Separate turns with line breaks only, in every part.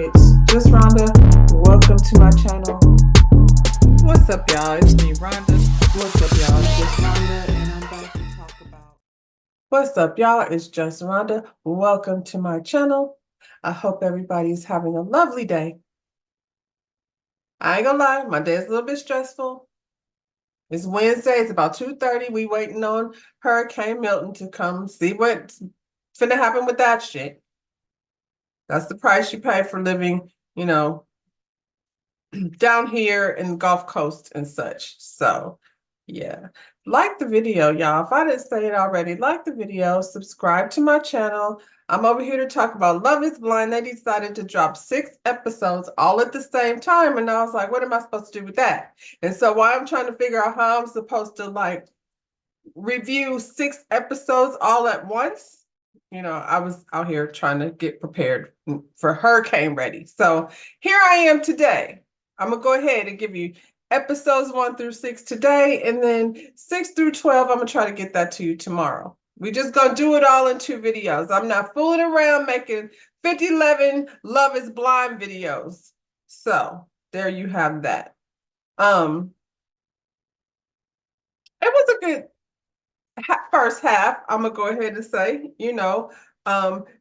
It's just Rhonda. Welcome to my channel. What's up, y'all? It's me, Rhonda. What's up, y'all? It's just Rhonda, and I'm back to talk about. What's up, y'all? It's just Rhonda. Welcome to my channel. I hope everybody's having a lovely day. I ain't gonna lie, my day's a little bit stressful. It's Wednesday. It's about 2:30. We waiting on Hurricane Milton to come see what's finna happen with that shit. That's the price you pay for living, down here in the Gulf Coast and such. So, yeah. Like the video, y'all. If I didn't say it already, like the video, subscribe to my channel. I'm over here to talk about Love is Blind. They decided to drop 6 episodes all at the same time. And I was like, what am I supposed to do with that? And so while I'm trying to figure out how I'm supposed to review 6 episodes all at once, I was out here trying to get prepared for Hurricane Ready. So here I am today. I'm gonna go ahead and give you episodes 1 through 6 today, and then 6 through 12, I'm gonna try to get that to you tomorrow. We just gonna do it all in 2 videos. I'm not fooling around making 5011 Love is Blind videos. So there you have that. It was a good first half. I'm gonna go ahead and say,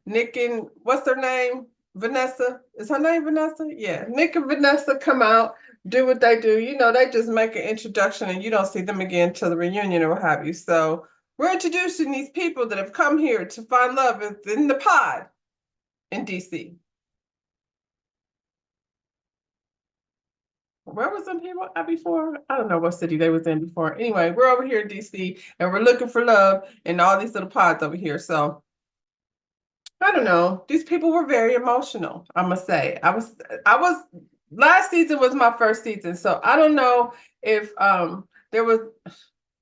Nick and what's her name? Vanessa. Is her name Vanessa? Yeah. Nick and Vanessa come out, do what they do. They just make an introduction and you don't see them again till the reunion or what have you. So we're introducing these people that have come here to find love in the pod in DC. Where was some people at before? I don't know what city they was in before. Anyway, we're over here in DC and we're looking for love in all these little pods over here. So I don't know. These people were very emotional, I must say. Last season was my first season, so I don't know if there was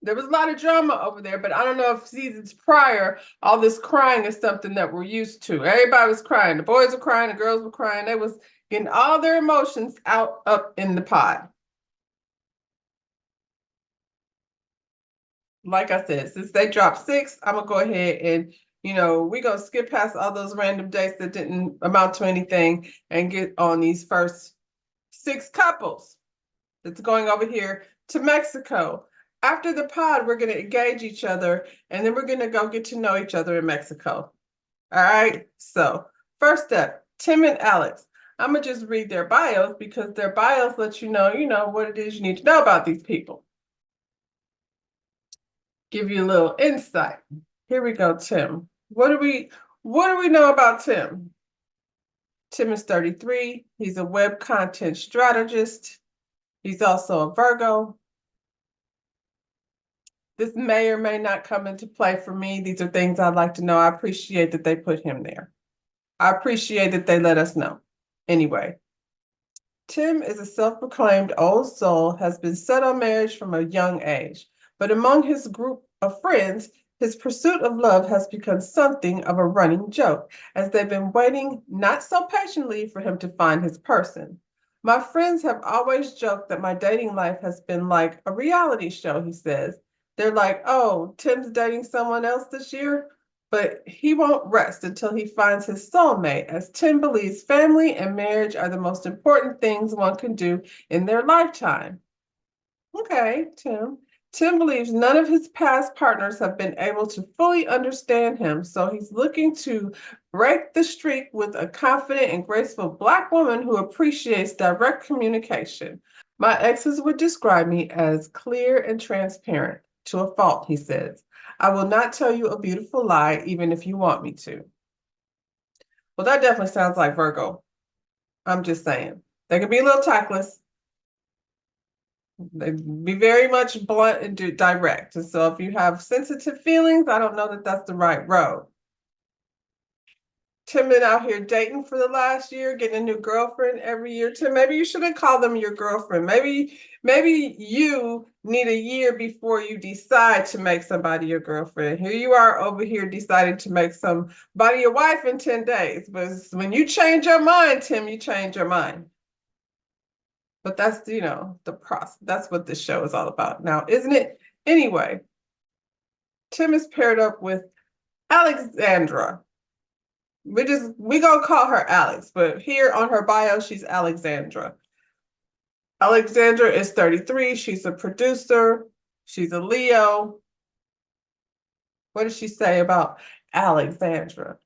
a lot of drama over there, but I don't know if seasons prior, all this crying is something that we're used to. Everybody was crying. The boys were crying, the girls were crying. They was getting all their emotions out up in the pod. Like I said, since they dropped 6, I'm gonna go ahead and we're gonna skip past all those random dates that didn't amount to anything and get on these first 6 couples that's going over here to Mexico. After the pod, we're gonna engage each other and then we're gonna go get to know each other in Mexico. All right. So first up, Tim and Alex. I'm gonna just read their bios because their bios let you know, what it is you need to know about these people. Give you a little insight. Here we go, Tim. What do we know about Tim? Tim is 33. He's a web content strategist. He's also a Virgo. This may or may not come into play for me. These are things I'd like to know. I appreciate that they put him there. I appreciate that they let us know. Anyway, Tim is a self-proclaimed old soul, has been set on marriage from a young age. But among his group of friends, his pursuit of love has become something of a running joke, as they've been waiting not so patiently for him to find his person. My friends have always joked that my dating life has been like a reality show, he says. They're like, oh, Tim's dating someone else this year? But he won't rest until he finds his soulmate, as Tim believes family and marriage are the most important things one can do in their lifetime. Okay, Tim. Tim believes none of his past partners have been able to fully understand him, so he's looking to break the streak with a confident and graceful Black woman who appreciates direct communication. My exes would describe me as clear and transparent to a fault, he says. I will not tell you a beautiful lie, even if you want me to. Well, that definitely sounds like Virgo. I'm just saying. They can be a little tactless. They be very much blunt and direct. And so if you have sensitive feelings, I don't know that that's the right road. Tim been out here dating for the last year, getting a new girlfriend every year. Tim, maybe you shouldn't call them your girlfriend. Maybe you need a year before you decide to make somebody your girlfriend. Here you are over here deciding to make somebody your wife in 10 days. But when you change your mind, Tim, you change your mind. But that's, the process. That's what this show is all about now, isn't it? Anyway, Tim is paired up with Alexandra. We gonna call her Alex, but here on her bio, she's Alexandra. Alexandra is 33. She's a producer. She's a Leo. What does she say about Alexandra?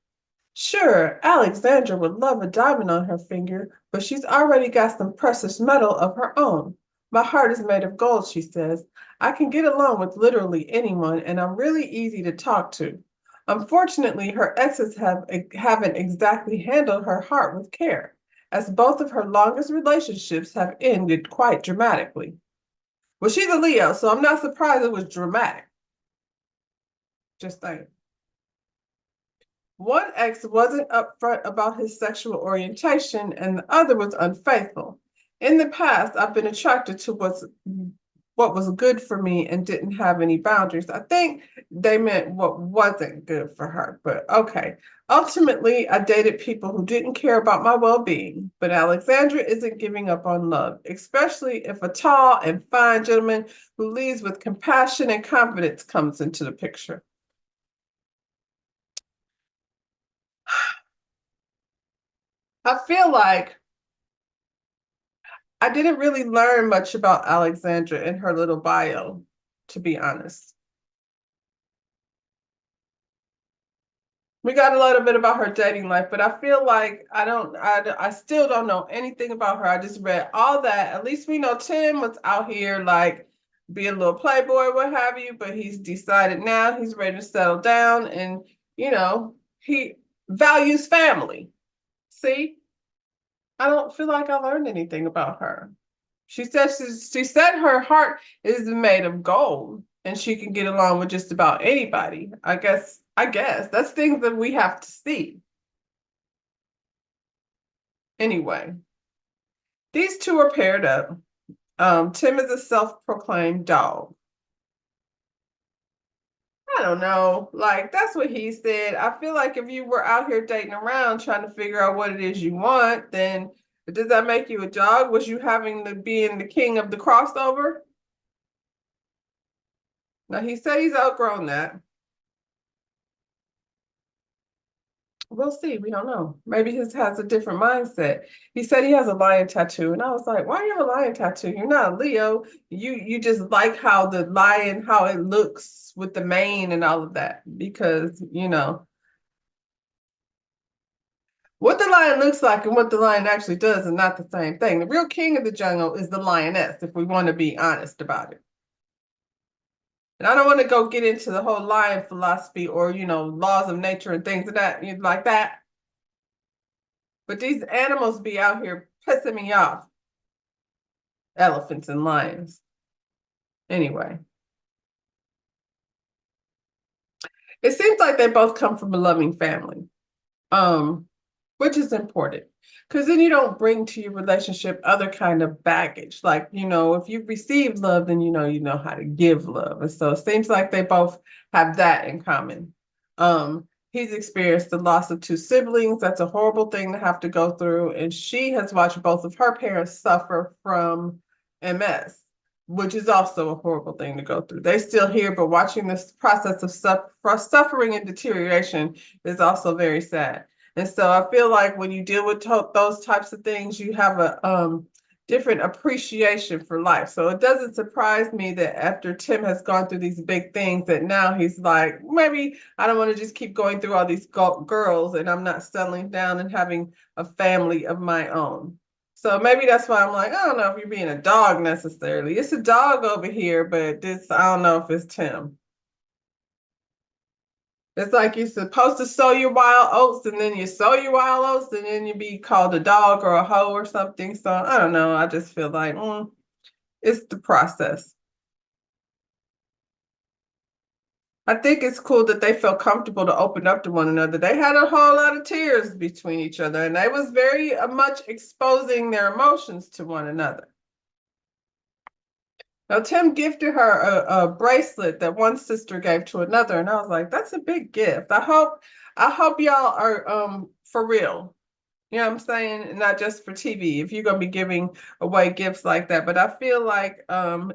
Sure, Alexandra would love a diamond on her finger, but she's already got some precious metal of her own. My heart is made of gold, she says. I can get along with literally anyone, and I'm really easy to talk to. Unfortunately, her exes haven't exactly handled her heart with care, as both of her longest relationships have ended quite dramatically. Well, she's a Leo, so I'm not surprised it was dramatic. Just saying. One ex wasn't upfront about his sexual orientation, and the other was unfaithful. In the past, I've been attracted to what was good for me and didn't have any boundaries. I think they meant what wasn't good for her, but okay. Ultimately, I dated people who didn't care about my well-being, but Alexandra isn't giving up on love, especially if a tall and fine gentleman who leads with compassion and confidence comes into the picture. I feel like I didn't really learn much about Alexandra in her little bio, to be honest. We got a little bit about her dating life, but I feel like I still don't know anything about her. I just read all that. At least we know Tim was out here like being a little playboy, what have you, but he's decided now he's ready to settle down and, he values family. See, I don't feel like I learned anything about her. She said her heart is made of gold and she can get along with just about anybody. I guess that's things that we have to see. Anyway, these two are paired up. Tim is a self-proclaimed dog. I don't know. Like, that's what he said. I feel like if you were out here dating around trying to figure out what it is you want, then does that make you a dog? Was you having the being the king of the crossover? Now he said he's outgrown that. We'll see. We don't know. Maybe he has a different mindset. He said he has a lion tattoo, and I was like, "Why do you have a lion tattoo? You're not a Leo. You just like how the lion, how it looks with the mane and all of that, because what the lion looks like and what the lion actually does is not the same thing. The real king of the jungle is the lioness, if we want to be honest about it. And I don't want to go get into the whole lion philosophy or laws of nature and things of that like that. But these animals be out here pissing me off. Elephants and lions. Anyway, it seems like they both come from a loving family, which is important. Because then you don't bring to your relationship other kind of baggage. Like, if you've received love, then you know how to give love. And so it seems like they both have that in common. He's experienced the loss of two siblings. That's a horrible thing to have to go through. And she has watched both of her parents suffer from MS, which is also a horrible thing to go through. They're still here, but watching this process of suffering and deterioration is also very sad. And so I feel like when you deal with those types of things, you have a different appreciation for life. So it doesn't surprise me that after Tim has gone through these big things, that now he's like, maybe I don't want to just keep going through all these girls and I'm not settling down and having a family of my own. So maybe that's why I'm like, I don't know if you're being a dog necessarily. It's a dog over here, but I don't know if it's Tim. It's like you're supposed to sow your wild oats and then you sow your wild oats and then you be called a dog or a hoe or something. So I don't know. I just feel like it's the process. I think it's cool that they felt comfortable to open up to one another. They had a whole lot of tears between each other and they was very much exposing their emotions to one another. Now, Tim gifted her a bracelet that one sister gave to another, and I was like, "That's a big gift." I hope y'all are for real. You know what I'm saying? Not just for TV. If you're gonna be giving away gifts like that, but I feel like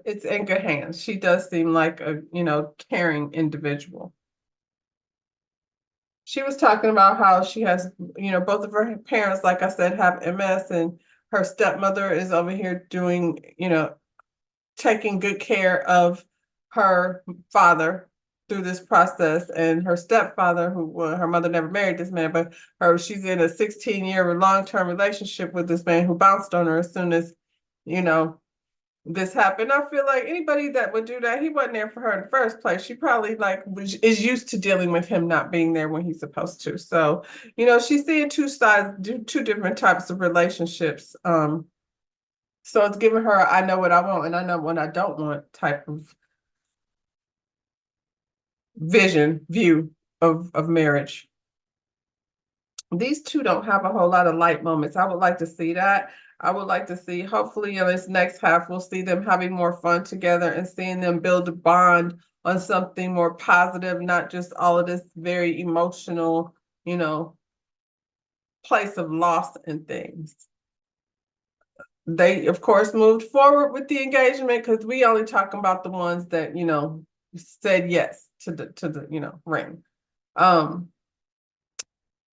it's in good hands. She does seem like a caring individual. she was talking about how she has, both of her parents, like I said, have MS, and her stepmother is over here doing, taking good care of her father through this process, and her stepfather, who, well, her mother never married this man, but she's in a 16-year long-term relationship with this man who bounced on her as soon as, you know, this happened. I feel like anybody that would do that, he wasn't there for her in the first place. She probably is used to dealing with him not being there when he's supposed to. So, she's seeing two sides, two different types of relationships. So it's giving her I know what I want and I know what I don't want type of view of marriage. These two don't have a whole lot of light moments. I would like to see that. I would like to see, hopefully in this next half, we'll see them having more fun together and seeing them build a bond on something more positive, not just all of this very emotional, place of loss and things. They, of course, moved forward with the engagement because we only talking about the ones that, said yes to the ring.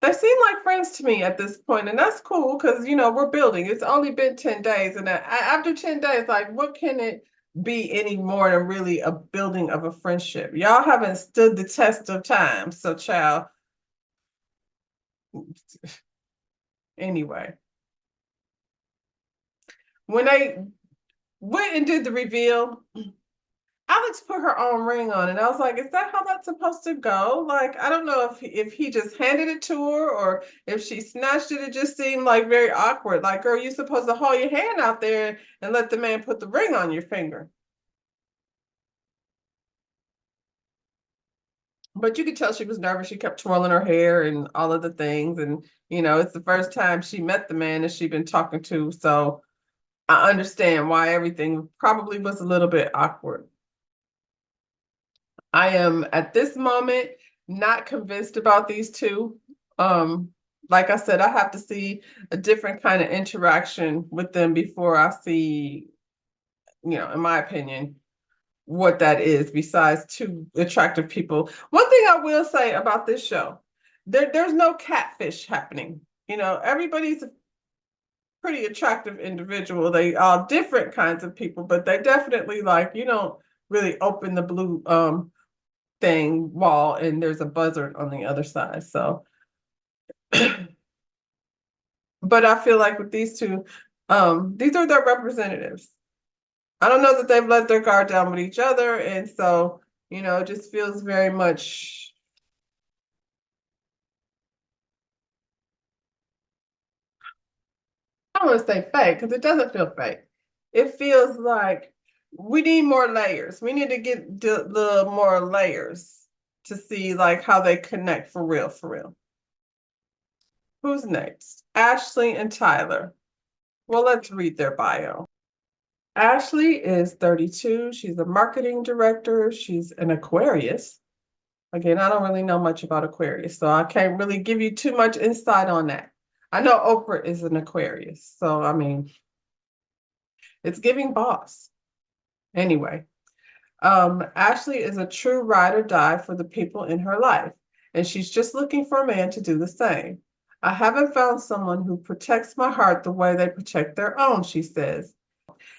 They seem like friends to me at this point, and that's cool because we're building. It's only been 10 days, and after 10 days, like, what can it be any more than really a building of a friendship? Y'all haven't stood the test of time, so child. Anyway, when they went and did the reveal, Alex put her own ring on, and I was like, is that how that's supposed to go? Like, I don't know if he just handed it to her or if she snatched it. It just seemed like very awkward. Like, girl, you're supposed to hold your hand out there and let the man put the ring on your finger. But you could tell she was nervous. She kept twirling her hair and all of the things. And, it's the first time she met the man that she'd been talking to. So I understand why everything probably was a little bit awkward. I am at this moment not convinced about these two. Like I said, I have to see a different kind of interaction with them before I see, in my opinion, what that is besides two attractive people. One thing I will say about this show, there's no catfish happening. Everybody's a pretty attractive individual. They are different kinds of people, but they definitely, like, you don't really open the blue thing wall and there's a buzzard on the other side. So, but I feel like with these two, these are their representatives. I don't know that they've let their guard down with each other. And so, it just feels very much, I don't want to say fake because it doesn't feel fake. It feels like we need more layers. We need to get the more layers to see like how they connect for real, for real. Who's next? Ashley and Tyler. Well, let's read their bio. Ashley is 32. She's a marketing director. She's an Aquarius. Again, I don't really know much about Aquarius, so I can't really give you too much insight on that. I know Oprah is an Aquarius, so I mean, it's giving boss. Anyway, Ashley is a true ride or die for the people in her life, and she's just looking for a man to do the same. I haven't found someone who protects my heart the way they protect their own, she says.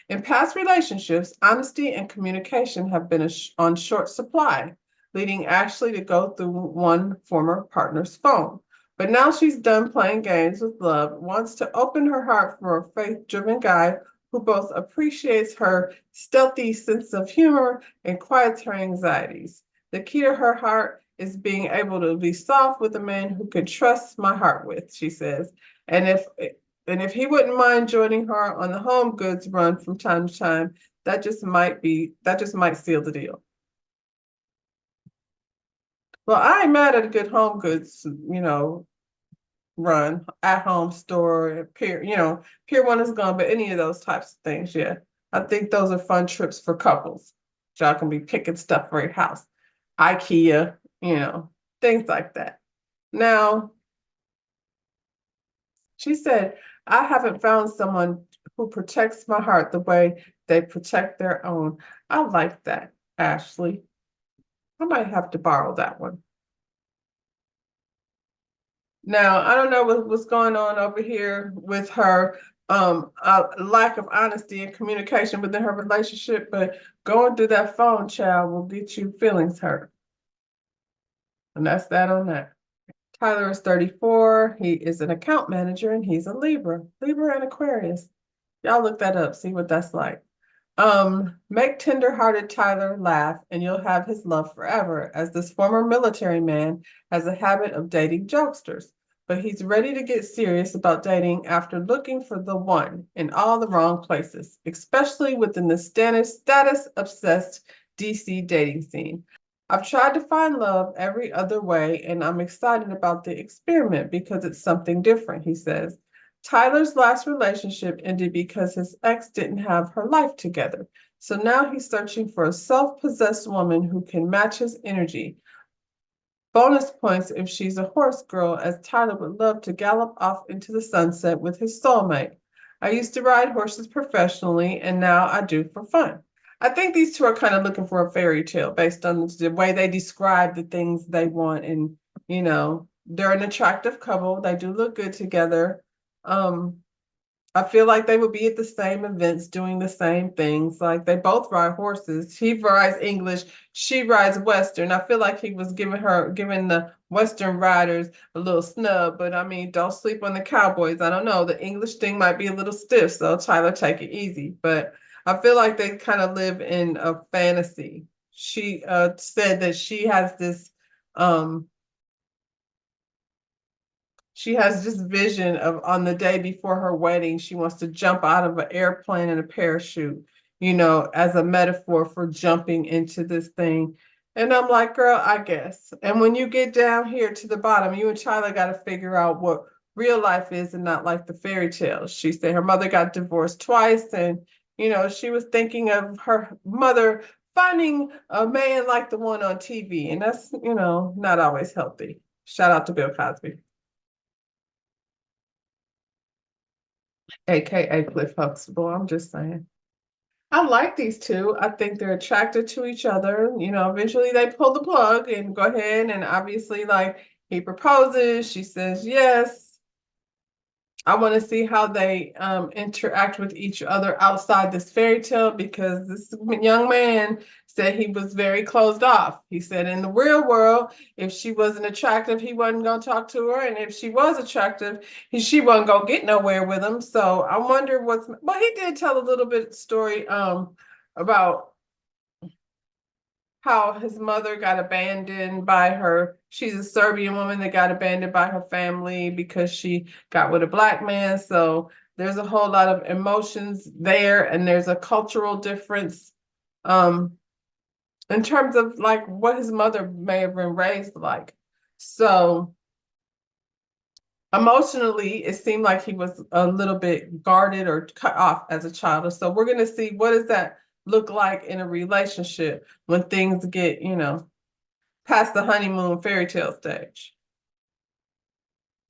In past relationships, honesty and communication have been on short supply, leading Ashley to go through one former partner's phone. But now she's done playing games with love, wants to open her heart for a faith-driven guy who both appreciates her stealthy sense of humor and quiets her anxieties. The key to her heart is being able to be soft with a man who can trust my heart with, she says. And if he wouldn't mind joining her on the home goods run from time to time, that just might seal the deal. Well, I ain't mad at a good home goods, run at home store, Pier 1 is gone, but any of those types of things, yeah. I think those are fun trips for couples. Y'all can be picking stuff for your house. IKEA, things like that. Now, she said, I haven't found someone who protects my heart the way they protect their own. I like that, Ashley. I might have to borrow that one. Now, I don't know what's going on over here with her lack of honesty and communication within her relationship, but going through that phone, child, will get you feelings hurt. And that's that on that. Tyler is 34. He is an account manager and he's a Libra. Libra and Aquarius. Y'all look that up, see what that's like. Make tender-hearted Tyler laugh and you'll have his love forever, as this former military man has a habit of dating jokesters. But he's ready to get serious about dating after looking for the one in all the wrong places, especially within the status-obsessed DC dating scene. I've tried to find love every other way, and I'm excited about the experiment because it's something different, he says. Tyler's last relationship ended because his ex didn't have her life together. So now he's searching for a self-possessed woman who can match his energy. Bonus points if she's a horse girl, as Tyler would love to gallop off into the sunset with his soulmate. I used to ride horses professionally, and now I do for fun. I think these two are kind of looking for a fairy tale based on the way they describe the things they want. And, they're an attractive couple. They do look good together. Um, I feel like they would be at the same events doing the same things. Like they both ride horses. He rides English, she rides Western. I feel like he was giving the Western riders a little snub, but I mean, don't sleep on the Cowboys. I don't know. The English thing might be a little stiff, so Tyler, take it easy. But I feel like they kind of live in a fantasy. She said that um she has this vision of on the day before her wedding, she wants to jump out of an airplane in a parachute, as a metaphor for jumping into this thing. And I'm like, girl, I guess. And when you get down here to the bottom, you and Tyler got to figure out what real life is and not like the fairy tales. She said her mother got divorced twice, and she was thinking of her mother finding a man like the one on TV, and that's not always healthy. Shout out to Bill Cosby. AKA Cliff Huxtable. I'm just saying. I like these two. I think they're attracted to each other. Eventually they pull the plug and go ahead, and obviously, like, he proposes, she says yes. I want to see how they interact with each other outside this fairy tale, because this young man said he was very closed off. He said in the real world, if she wasn't attractive, he wasn't going to talk to her. And if she was attractive, she wasn't going to get nowhere with him. So I wonder well, he did tell a little bit story about how his mother got abandoned by her. She's a Serbian woman that got abandoned by her family because she got with a black man. So there's a whole lot of emotions there, and there's a cultural difference in terms of like what his mother may have been raised like. So emotionally, it seemed like he was a little bit guarded or cut off as a child. So we're going to see, what does that look like in a relationship when things get, past the honeymoon fairy tale stage.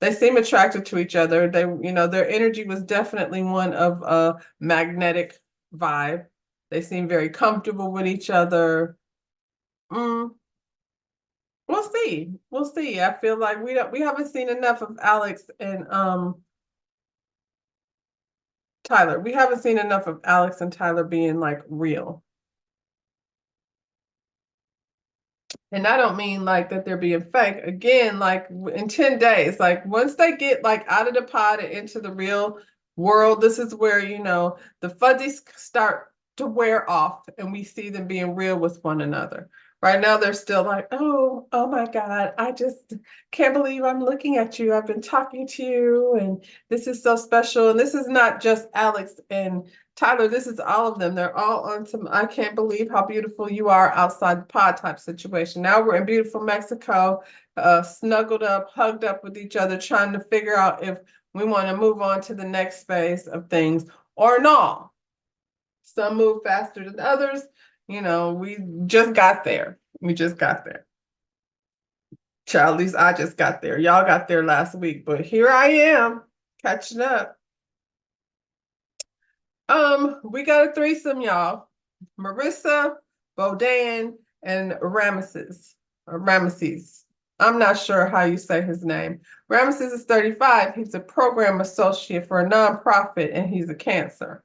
They seem attracted to each other. Their energy was definitely one of a magnetic vibe. They seem very comfortable with each other. Mm, we'll see. We'll see. I feel like we haven't seen enough of Alex and Tyler. We haven't seen enough of Alex and Tyler being like real. And I don't mean like that they're being fake. Again, like in 10 days, like once they get like out of the pod and into the real world, this is where, the fuzzies start to wear off and we see them being real with one another. Right now, they're still like, oh my God, I just can't believe I'm looking at you. I've been talking to you, and this is so special. And this is not just Alex and Tyler, this is all of them. They're all on some I can't believe how beautiful you are outside the pod type situation. Now we're in beautiful Mexico, snuggled up, hugged up with each other, trying to figure out if we want to move on to the next phase of things or not. Some move faster than others. We just got there. We just got there. Child, at least I just got there. Y'all got there last week, but here I am catching up. We got a threesome, y'all. Marissa, Bodan, and Ramesses. Ramesses. I'm not sure how you say his name. Ramesses is 35. He's a program associate for a nonprofit and he's a Cancer.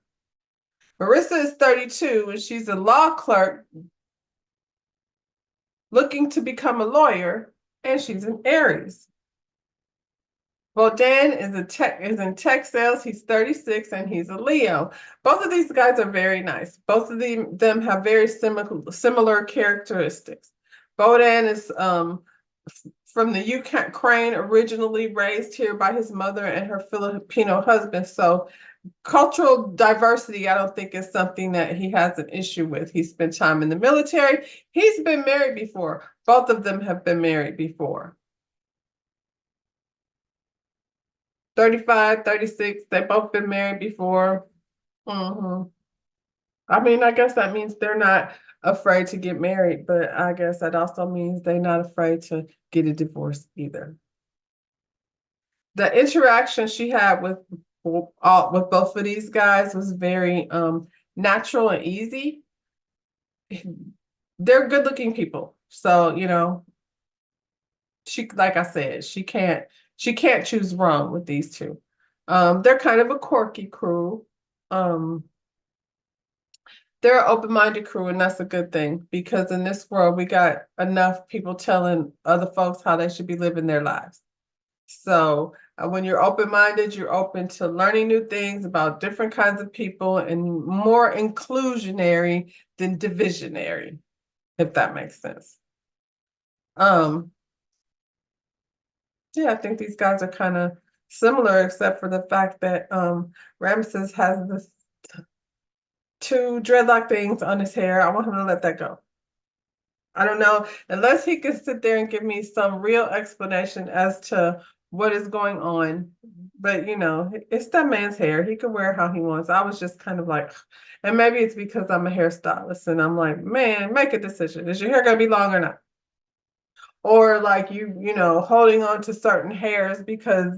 Marissa is 32 and she's a law clerk looking to become a lawyer and she's an Aries. Bodan is in tech sales. He's 36 and he's a Leo. Both of these guys are very nice. Both of them have very similar characteristics. Bodan is from the Ukraine, originally raised here by his mother and her Filipino husband. So cultural diversity, I don't think is something that he has an issue with. He spent time in the military. He's been married before. Both of them have been married before. 35, 36, they both been married before. I mean, I guess that means they're not afraid to get married, but I guess that also means they're not afraid to get a divorce either. The interaction she had with both of these guys was very natural and easy. They're good looking people. So, you know, like I said, she can't choose wrong with these two. They're kind of a quirky crew. They're an open-minded crew, and that's a good thing because in this world we got enough people telling other folks how they should be living their lives. So when you're open-minded, you're open to learning new things about different kinds of people and more inclusionary than divisionary, if that makes sense. Yeah, I think these guys are kind of similar, except for the fact that Ramesses has this two dreadlock things on his hair. I want him to let that go. I don't know, unless he can sit there and give me some real explanation as to what is going on. But you know, it's that man's hair. He can wear how he wants. I was just kind of like, and maybe it's because I'm a hairstylist and I'm like, man, make a decision. Is your hair gonna be long or not? Or like you know, holding on to certain hairs because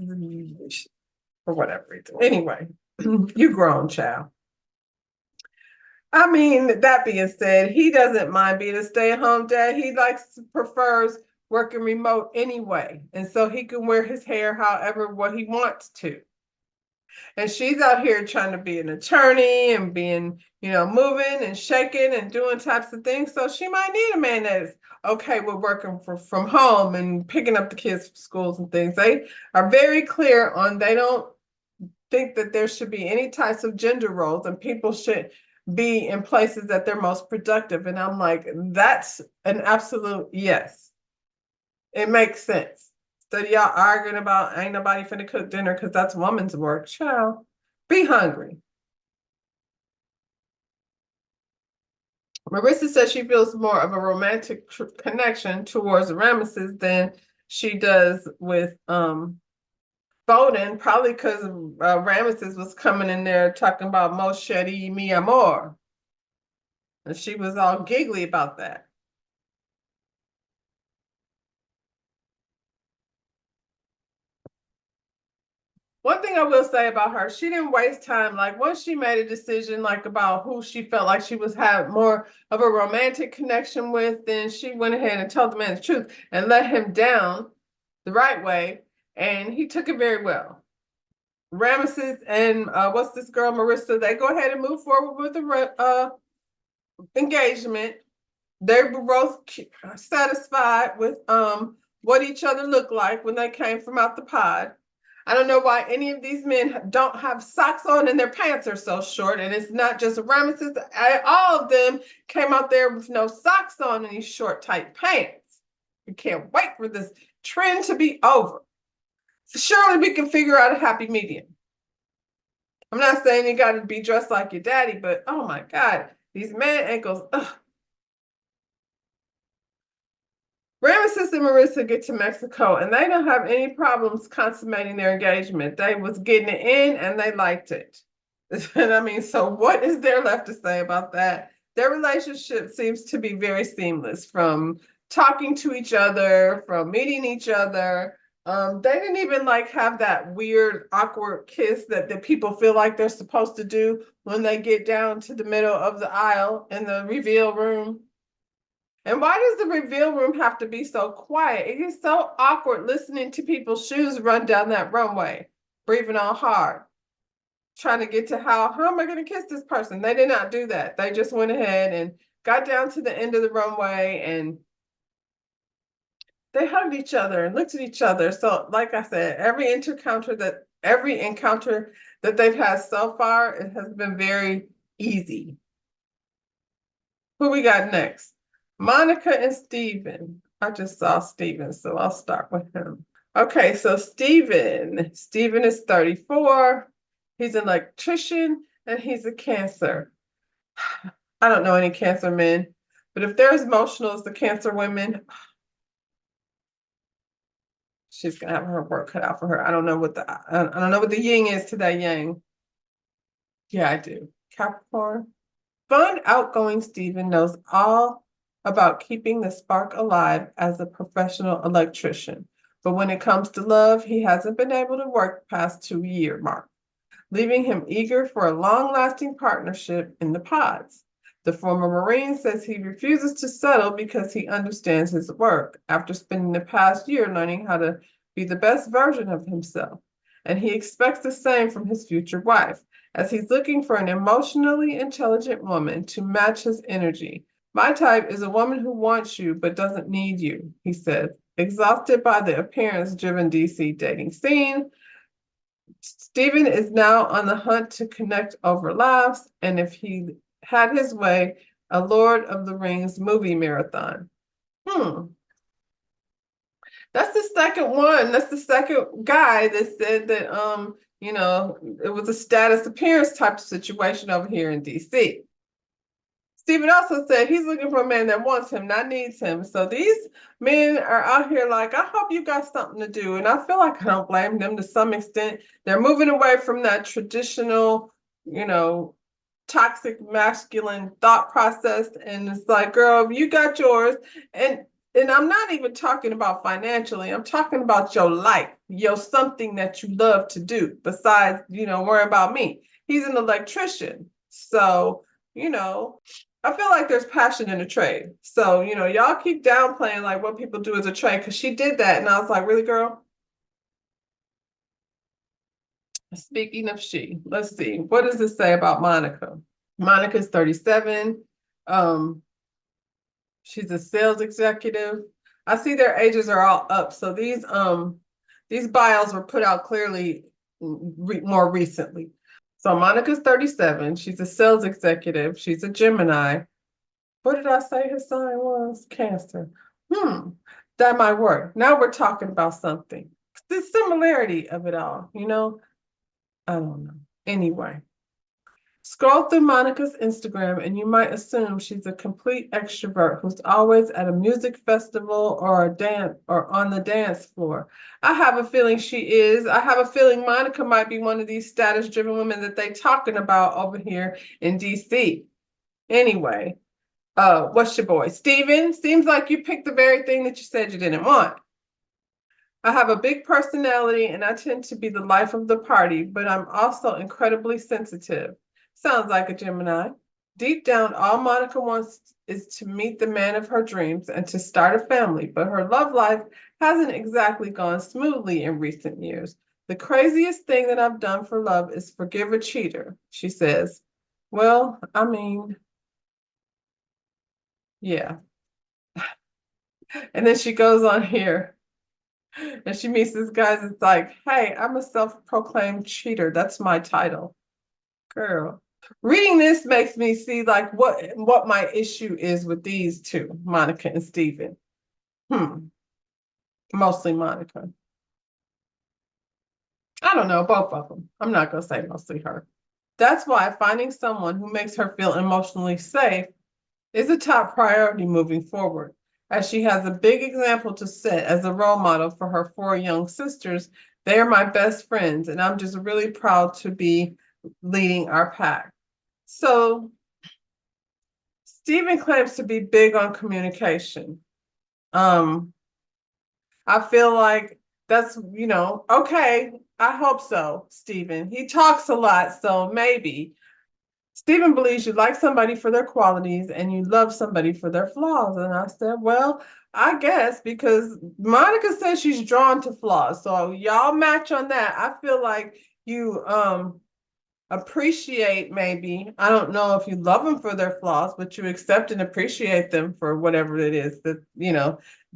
for whatever reason. Anyway, you grown, child. I mean, that being said, he doesn't mind being a stay-at-home dad. He prefers working remote anyway. And so he can wear his hair however what he wants to. And she's out here trying to be an attorney and being, you know, moving and shaking and doing types of things. So she might need a man that is okay with working from home and picking up the kids from schools and things. They are very clear on they don't think that there should be any types of gender roles and people should be in places that they're most productive. And I'm like, that's an absolute yes. It makes sense. Instead of y'all arguing about ain't nobody finna cook dinner because that's woman's work. Child, be hungry. Marissa says she feels more of a romantic connection towards Ramesses than she does with Bodan, probably because Ramesses was coming in there talking about Moshedi mi amor. And she was all giggly about that. One thing I will say about her, she didn't waste time. Like once she made a decision like about who she felt like she was having more of a romantic connection with, then she went ahead and told the man the truth and let him down the right way. And he took it very well. Ramesses and what's this girl, Marissa, they go ahead and move forward with the engagement. They were both satisfied with what each other looked like when they came from out the pod. I don't know why any of these men don't have socks on and their pants are so short. And it's not just Ramesses. All of them came out there with no socks on and these short, tight pants. We can't wait for this trend to be over. Surely we can figure out a happy medium. I'm not saying you got to be dressed like your daddy, but oh my God, these man ankles. Ugh. Ramesses and Marissa get to Mexico and they don't have any problems consummating their engagement. They was getting it in and they liked it. And I mean, so what is there left to say about that? Their relationship seems to be very seamless from talking to each other, from meeting each other. They didn't even like have that weird, awkward kiss that people feel like they're supposed to do when they get down to the middle of the aisle in the reveal room. And why does the reveal room have to be so quiet? It is so awkward listening to people's shoes run down that runway, breathing all hard, trying to get to how am I going to kiss this person? They did not do that. They just went ahead and got down to the end of the runway and they hugged each other and looked at each other. So, like I said, every encounter that they've had so far, it has been very easy. Who we got next? Monica and Steven. I just saw Steven, so I'll start with him. Okay, so Steven is 34. He's an electrician and he's a Cancer. I don't know any Cancer men, but if they're as emotional as the Cancer women, she's gonna have her work cut out for her. I don't know what the yin is to that yang. Yeah, I do. Capricorn. Fun, outgoing Steven knows all about keeping the spark alive as a professional electrician. But when it comes to love, he hasn't been able to work past 2-year mark, leaving him eager for a long-lasting partnership in the pods. The former Marine says he refuses to settle because he understands his work after spending the past year learning how to be the best version of himself. And he expects the same from his future wife, as he's looking for an emotionally intelligent woman to match his energy. My type is a woman who wants you but doesn't need you, he said. Exhausted by the appearance-driven DC dating scene, Steven is now on the hunt to connect over laughs, and if he had his way, a Lord of the Rings movie marathon. That's the second one. That's the second guy that said that it was a status appearance type of situation over here in DC. Steven also said he's looking for a man that wants him, not needs him. So these men are out here like, I hope you got something to do. And I feel like I don't blame them to some extent. They're moving away from that traditional, toxic masculine thought process. And it's like, girl, you got yours. And I'm not even talking about financially. I'm talking about your life, your something that you love to do besides, worry about me. He's an electrician. So, I feel like there's passion in the trade. So, y'all keep downplaying like what people do as a trade because she did that. And I was like, really, girl? Speaking of she, let's see. What does this say about Monica? Monica's 37. She's a sales executive. I see their ages are all up. So these bios were put out clearly more recently. So Monica's 37. She's a sales executive. She's a Gemini. What did I say his sign was? Cancer. That might work. Now we're talking about something. The similarity of it all, I don't know. Anyway, scroll through Monica's Instagram and you might assume she's a complete extrovert who's always at a music festival or a dance or on the dance floor. I have a feeling she is. I have a feeling Monica might be one of these status-driven women that they talking about over here in DC. Anyway, what's your boy? Steven, seems like you picked the very thing that you said you didn't want. I have a big personality and I tend to be the life of the party, but I'm also incredibly sensitive. Sounds like a Gemini. Deep down, all Monica wants is to meet the man of her dreams and to start a family, but her love life hasn't exactly gone smoothly in recent years. The craziest thing that I've done for love is forgive a cheater, she says. Well, I mean, yeah. And then she goes on here and she meets this guy that's like, hey, I'm a self-proclaimed cheater. That's my title. Girl. Reading this makes me see like what my issue is with these two, Monica and Steven. Mostly Monica. I don't know, both of them. I'm not gonna say mostly her. That's why finding someone who makes her feel emotionally safe is a top priority moving forward, as she has a big example to set as a role model for her 4 young sisters. They are my best friends, and I'm just really proud to be leading our pack. So Steven claims to be big on communication. I feel like that's, okay, I hope so, Steven. He talks a lot, so maybe. Stephen believes you like somebody for their qualities and you love somebody for their flaws. And I said, well, I guess because Monica says she's drawn to flaws. So y'all match on that. I feel like you appreciate, maybe, I don't know if you love them for their flaws, but you accept and appreciate them for whatever it is that,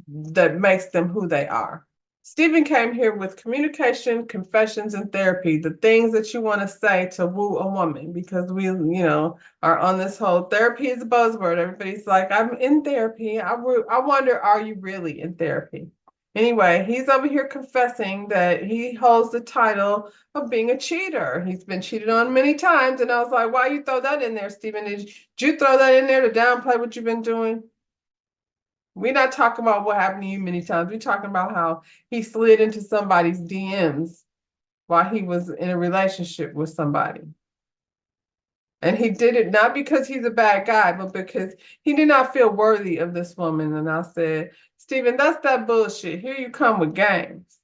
that makes them who they are. Stephen came here with communication, confessions, and therapy, the things that you want to say to woo a woman, because we, are on this whole therapy is a buzzword. Everybody's like, I'm in therapy. I wonder, are you really in therapy? Anyway, he's over here confessing that he holds the title of being a cheater. He's been cheated on many times. And I was like, why you throw that in there, Stephen? Did you throw that in there to downplay what you've been doing? We're not talking about what happened to you many times. We're talking about how he slid into somebody's DMs while he was in a relationship with somebody. And he did it not because he's a bad guy, but because he did not feel worthy of this woman. And I said, Stephen, that's that bullshit. Here you come with games.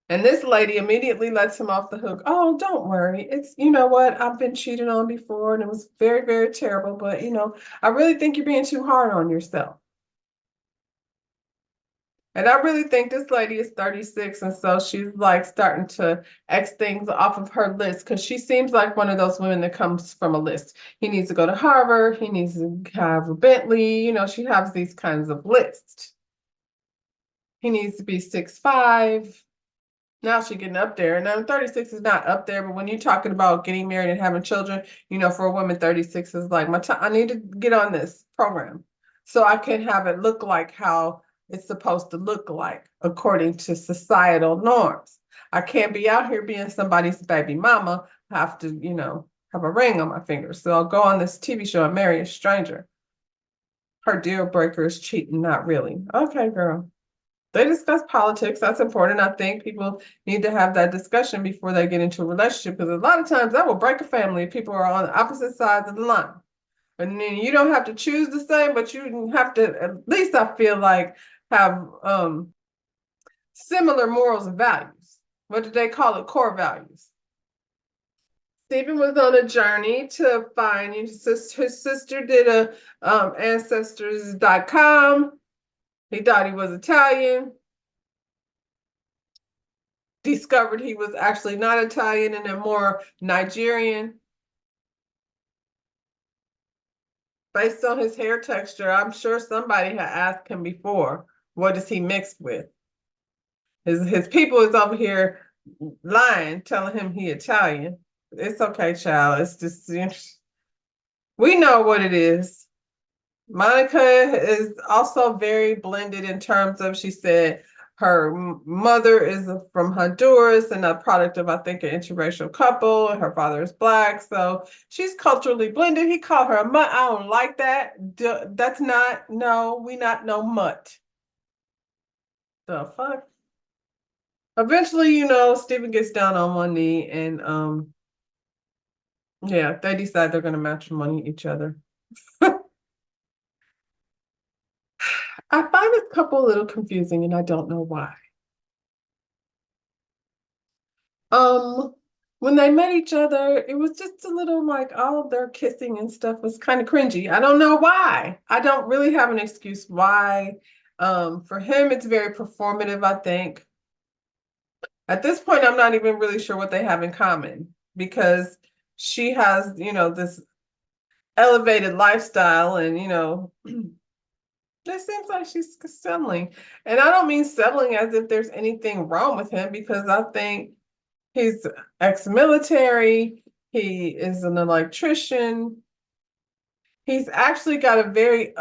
And this lady immediately lets him off the hook. Oh, don't worry. It's, you know what? I've been cheated on before and it was very, very terrible. But, I really think you're being too hard on yourself. And I really think this lady is 36, and so she's like starting to X things off of her list, because she seems like one of those women that comes from a list. He needs to go to Harvard, he needs to have a Bentley, she has these kinds of lists. He needs to be 6'5". Now she's getting up there. Now 36 is not up there, but when you're talking about getting married and having children, for a woman, 36 is like my time. I need to get on this program so I can have it look like how it's supposed to look like according to societal norms. I can't be out here being somebody's baby mama. I have to, have a ring on my finger. So I'll go on this TV show and marry a stranger. Her deal breaker is cheating, not really. Okay, girl. They discuss politics. That's important. I think people need to have that discussion before they get into a relationship, because a lot of times that will break a family if people are on the opposite sides of the line. And then you don't have to choose the same, but you have to, at least I feel like, have similar morals and values. What did they call it? Core values. Stephen was on a journey to find his sister did a ancestors.com. He thought he was Italian. Discovered he was actually not Italian and then more Nigerian. Based on his hair texture, I'm sure somebody had asked him before, what is he mixed with? His people is over here lying, telling him he Italian. It's okay, child. It's just, we know what it is. Monica is also very blended in terms of, she said, her mother is from Honduras and a product of, I think, an interracial couple. Her father is Black. So she's culturally blended. He called her a mutt. I don't like that. That's not, no, we not no mutt. The fuck? Eventually, Stephen gets down on one knee and, yeah, they decide they're going to matrimony each other. I find this couple a little confusing and I don't know why. When they met each other, it was just a little like all of their kissing and stuff was kind of cringy. I don't know why. I don't really have an excuse why. For him, it's very performative, I think. At this point, I'm not even really sure what they have in common, because she has, this elevated lifestyle and, it seems like she's settling. And I don't mean settling as if there's anything wrong with him, because I think he's ex-military. He is an electrician. He's actually got a very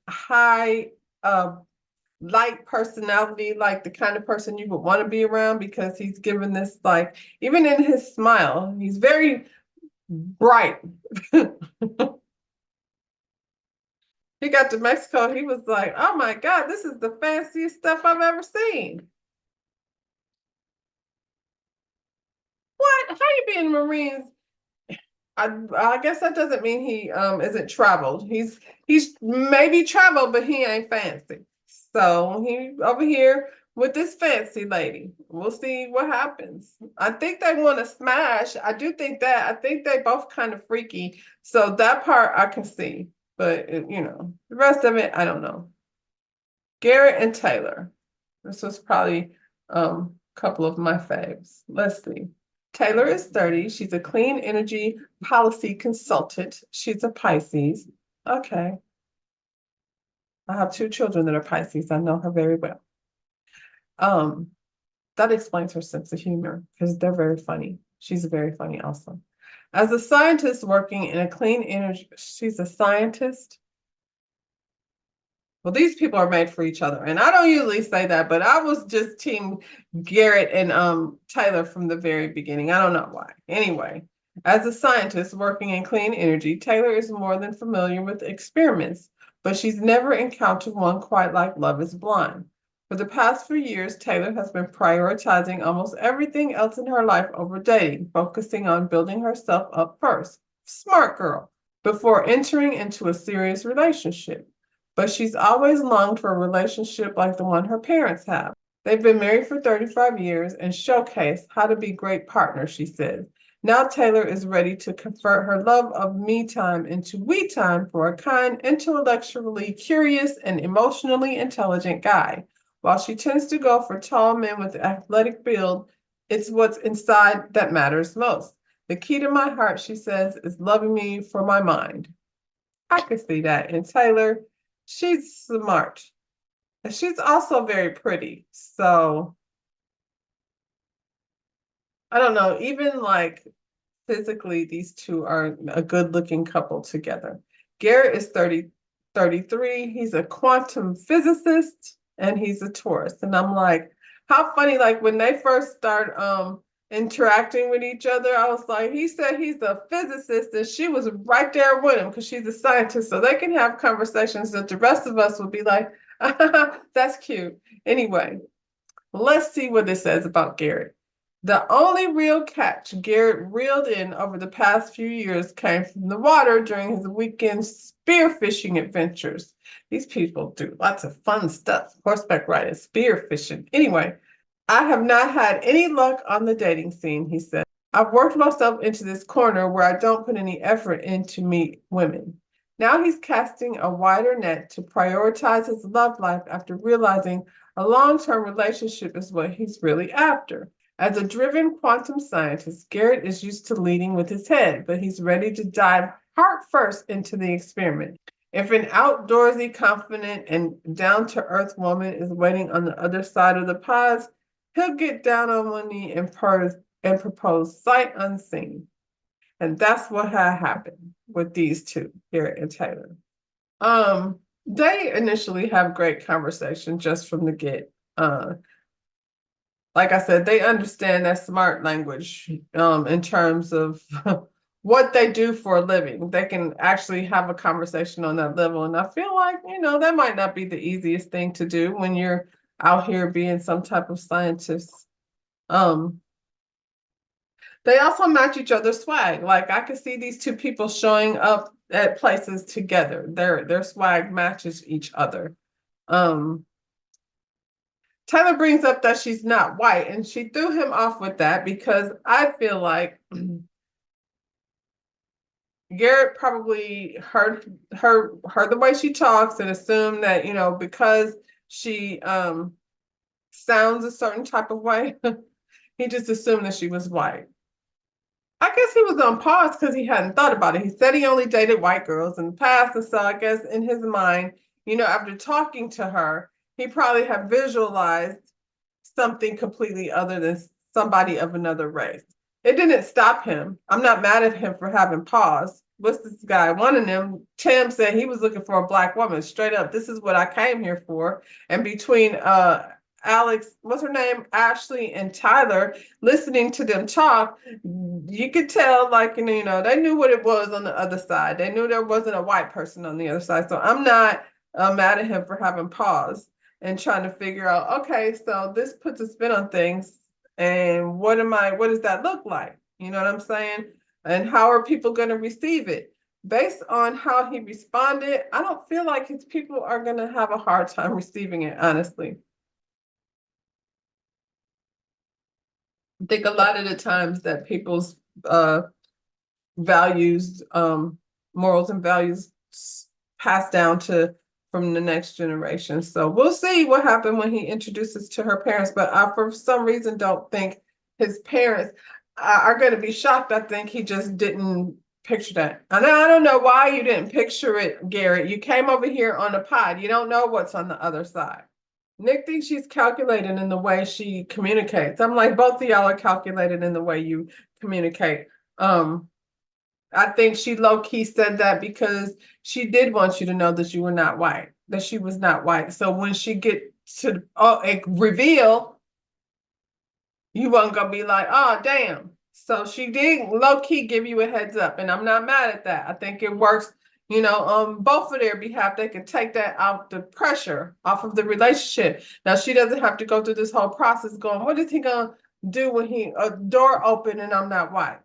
high, light personality, like the kind of person you would want to be around, because he's given this, like, even in his smile, he's very bright. He got to Mexico, he was like, oh my God, this is the fanciest stuff I've ever seen. What? How you be in the Marines? I guess that doesn't mean he isn't traveled. He's maybe traveled, but he ain't fancy. So he over here with this fancy lady. We'll see what happens. I think they want to smash. I do think that. I think they both kind of freaky. So that part I can see. But, the rest of it, I don't know. Garrett and Taylor. This was probably a couple of my faves. Let's see. Taylor is 30. She's a clean energy policy consultant. She's a Pisces. Okay. I have two children that are Pisces. I know her very well. That explains her sense of humor because they're very funny. She's very funny also. As a scientist working in a clean energy, she's a scientist. Well, these people are made for each other. And I don't usually say that, but I was just team Garrett and Taylor from the very beginning. I don't know why. Anyway, as a scientist working in clean energy, Taylor is more than familiar with experiments, but she's never encountered one quite like Love is Blind. For the past few years, Taylor has been prioritizing almost everything else in her life over dating, focusing on building herself up first. Smart girl. Before entering into a serious relationship. But she's always longed for a relationship like the one her parents have. They've been married for 35 years and showcase how to be great partners, she said. Now Taylor is ready to convert her love of me time into we time for a kind, intellectually curious, and emotionally intelligent guy. While she tends to go for tall men with athletic build, it's what's inside that matters most. The key to my heart, she says, is loving me for my mind. I can see that. And Taylor, she's smart. And she's also very pretty. So I don't know, even like physically, these two are a good looking couple together. Garrett is 33. He's a quantum physicist and he's a Taurus. And I'm like, how funny, like when they first start interacting with each other, I was like, he said he's a physicist and she was right there with him because she's a scientist. So they can have conversations that the rest of us would be like, that's cute. Anyway, let's see what it says about Garrett. The only real catch Garrett reeled in over the past few years came from the water during his weekend spearfishing adventures. These people do lots of fun stuff, horseback riding, spearfishing. Anyway, I have not had any luck on the dating scene, he said. I've worked myself into this corner where I don't put any effort in to meet women. Now he's casting a wider net to prioritize his love life after realizing a long-term relationship is what he's really after. As a driven quantum scientist, Garrett is used to leading with his head, but he's ready to dive heart first into the experiment. If an outdoorsy, confident, and down-to-earth woman is waiting on the other side of the pause, he'll get down on one knee and propose sight unseen. And that's what had happened with these two, Garrett and Taylor. They initially have great conversation just from the get. Like I said, they understand that smart language in terms of what they do for a living. They can actually have a conversation on that level. And I feel like, that might not be the easiest thing to do when you're out here being some type of scientist. They also match each other's swag. Like I could see these two people showing up at places together. Their swag matches each other. Taylor brings up that she's not white, and she threw him off with that because I feel like Garrett probably heard the way she talks and assumed that, because she sounds a certain type of way, he just assumed that she was white. I guess he was on pause because he hadn't thought about it. He said he only dated white girls in the past, and so I guess in his mind, after talking to her, he probably had visualized something completely other than somebody of another race. It didn't stop him. I'm not mad at him for having pause. What's this guy? One of them, Tim, said he was looking for a black woman. Straight up, this is what I came here for. And between Alex, what's her name? Ashley and Tyler, listening to them talk, you could tell, like, they knew what it was on the other side. They knew there wasn't a white person on the other side. So I'm not mad at him for having pause and trying to figure out, okay, so this puts a spin on things. And what does that look like? You know what I'm saying? And how are people going to receive it? Based on how he responded, I don't feel like his people are going to have a hard time receiving it, honestly. I think a lot of the times that people's values, morals and values pass down to from the next generation. So we'll see what happened when he introduces to her parents. But I, for some reason, don't think his parents are going to be shocked. I think he just didn't picture that. And I don't know why you didn't picture it, Garrett. You came over here on a pod. You don't know what's on the other side. Nick thinks she's calculated in the way she communicates. I'm like, both of y'all are calculated in the way you communicate. I think she low-key said that because she did want you to know that you were not white, that she was not white. So when she get to reveal, you weren't gonna be like, oh damn. So she did low-key give you a heads up, and I'm not mad at that. I think it works, both of their behalf. They can take that out the pressure off of the relationship. Now she doesn't have to go through this whole process going, what is he gonna do when a door open and I'm not white?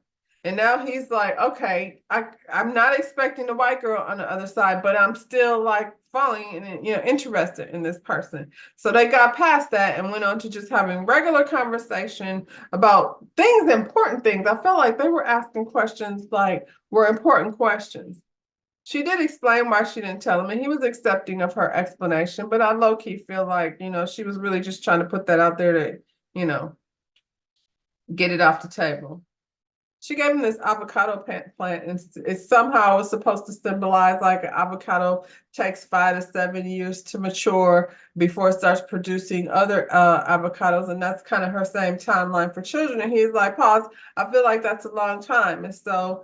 And now he's like, okay, I'm not expecting the white girl on the other side, but I'm still like falling and interested in this person. So they got past that and went on to just having regular conversation about things, important things. I felt like they were asking questions like were important questions. She did explain why she didn't tell him, and he was accepting of her explanation, but I low-key feel like, she was really just trying to put that out there to, get it off the table. She gave him this avocado plant, and it somehow was supposed to symbolize like an avocado takes 5 to 7 years to mature before it starts producing other avocados, and that's kind of her same timeline for children. And he's like, pause, I feel like that's a long time. And so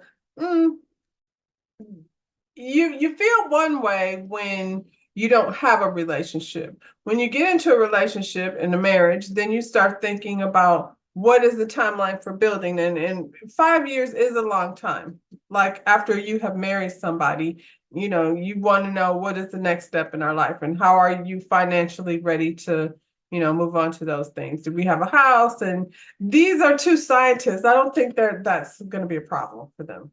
you feel one way when you don't have a relationship. When you get into a relationship and a marriage, then you start thinking about what is the timeline for building, and 5 years is a long time. Like after you have married somebody, you want to know what is the next step in our life and how are you financially ready to move on to those things. Do we have a house? And these are two scientists. I don't think that's going to be a problem for them.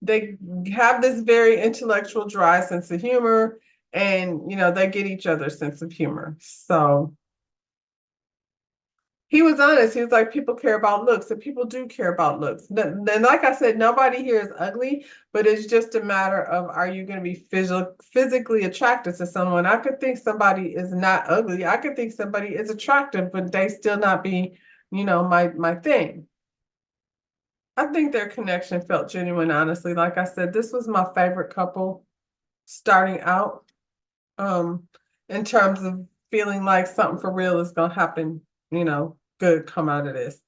They have this very intellectual, dry sense of humor, and they get each other's sense of humor. So he was honest. He was like, people care about looks, and people do care about looks. Then, like I said, nobody here is ugly, but it's just a matter of, are you going to be physically attracted to someone? I could think somebody is not ugly. I could think somebody is attractive, but they still not be, my thing. I think their connection felt genuine, honestly. Like I said, this was my favorite couple starting out, in terms of feeling like something for real is gonna happen, good come out of this.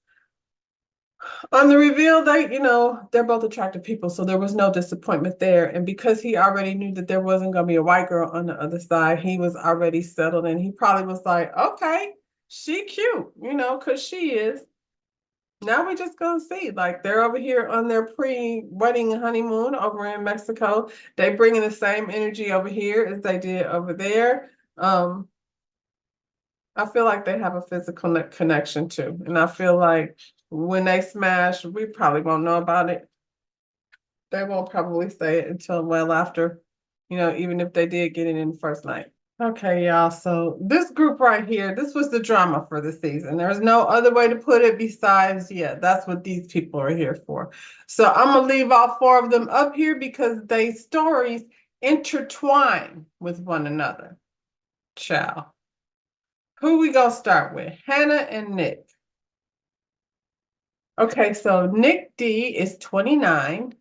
On the reveal, they're both attractive people, so there was no disappointment there. And because he already knew that there wasn't gonna be a white girl on the other side, he was already settled, and he probably was like, okay, she cute, because she is. Now we just gonna see. Like they're over here on their pre-wedding honeymoon over in Mexico. They bringing the same energy over here as they did over there. I feel like they have a physical connection too, and I feel like when they smash, we probably won't know about it. They won't probably say it until well after, even if they did get it in the first night. Okay, y'all. So this group right here, this was the drama for the season. There's no other way to put it besides, yeah, that's what these people are here for. So I'm gonna leave all four of them up here because they stories intertwine with one another. Ciao. Who we gonna start with? Hannah and Nick. Okay, so Nick D is 29.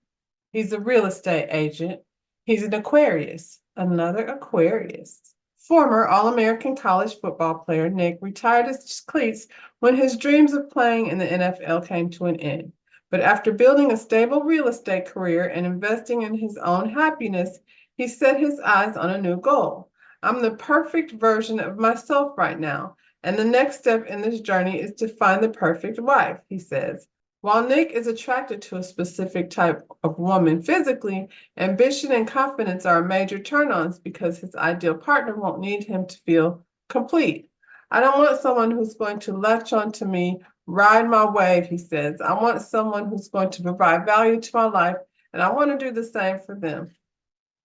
He's a real estate agent. He's an Aquarius, another Aquarius. Former All-American college football player Nick retired his cleats when his dreams of playing in the NFL came to an end. But after building a stable real estate career and investing in his own happiness, he set his eyes on a new goal. I'm the perfect version of myself right now, and the next step in this journey is to find the perfect wife, he says. While Nick is attracted to a specific type of woman physically, ambition and confidence are major turn-ons because his ideal partner won't need him to feel complete. I don't want someone who's going to latch onto me, ride my wave, he says. I want someone who's going to provide value to my life, and I want to do the same for them.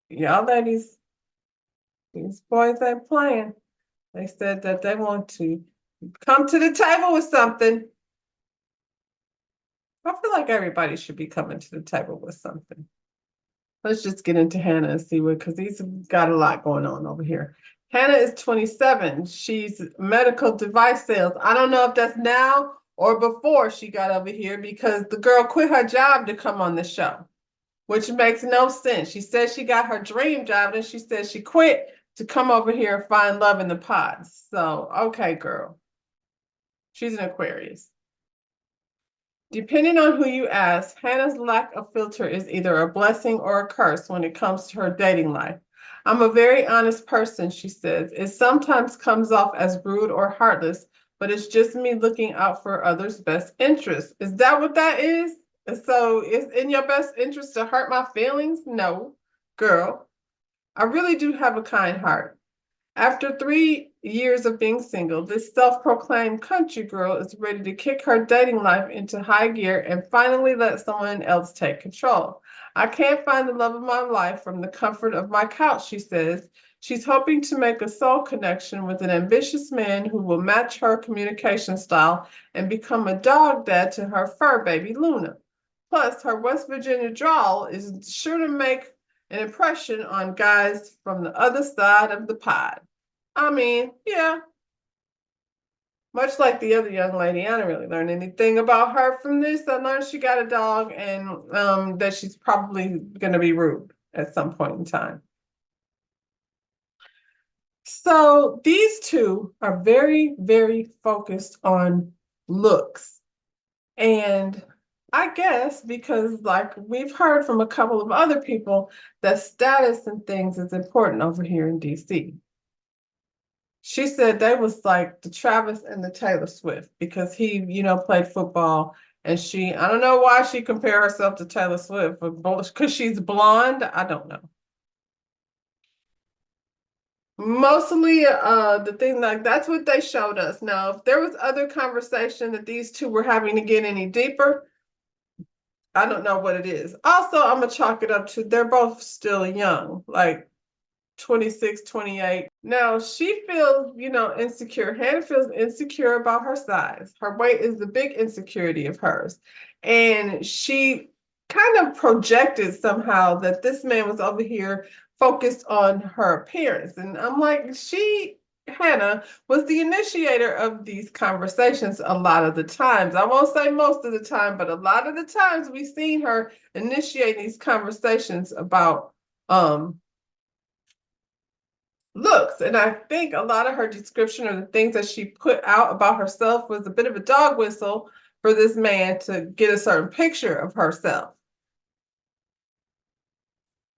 Y'all ladies, these boys ain't playing. They said that they want to come to the table with something. I feel like everybody should be coming to the table with something. Let's just get into Hannah and see what, because he's got a lot going on over here. Hannah is 27. She's medical device sales. I don't know if that's now or before she got over here because the girl quit her job to come on the show, which makes no sense. She said she got her dream job and she said she quit to come over here and find love in the pods. So, okay, girl. She's an Aquarius. Depending on who you ask, Hannah's lack of filter is either a blessing or a curse when it comes to her dating life. I'm a very honest person, she says. It sometimes comes off as rude or heartless, but it's just me looking out for others' best interests. Is that what that is? So it's in your best interest to hurt my feelings? No, girl. I really do have a kind heart. After 3 years of being single, this self-proclaimed country girl is ready to kick her dating life into high gear and finally let someone else take control. I can't find the love of my life from the comfort of my couch, she says. She's hoping to make a soul connection with an ambitious man who will match her communication style and become a dog dad to her fur baby, Luna. Plus, her West Virginia drawl is sure to make an impression on guys from the other side of the pod. I mean, yeah, much like the other young lady, I didn't really learn anything about her from this. I learned she got a dog and that she's probably going to be rude at some point in time. So these two are very, very focused on looks. And I guess because like we've heard from a couple of other people that status and things is important over here in DC. She said they was like the Travis and the Taylor Swift because he, played football and I don't know why she compared herself to Taylor Swift, because she's blonde. I don't know. Mostly the thing like that's what they showed us. Now, if there was other conversation that these two were having to get any deeper, I don't know what it is. Also, I'm gonna chalk it up to they're both still young, like 26, 28. Now she feels, insecure. Hannah feels insecure about her size. Her weight is the big insecurity of hers. And she kind of projected somehow that this man was over here focused on her appearance. And I'm like, Hannah, was the initiator of these conversations a lot of the times. I won't say most of the time, but a lot of the times we've seen her initiate these conversations about looks. And I think a lot of her description or the things that she put out about herself was a bit of a dog whistle for this man to get a certain picture of herself.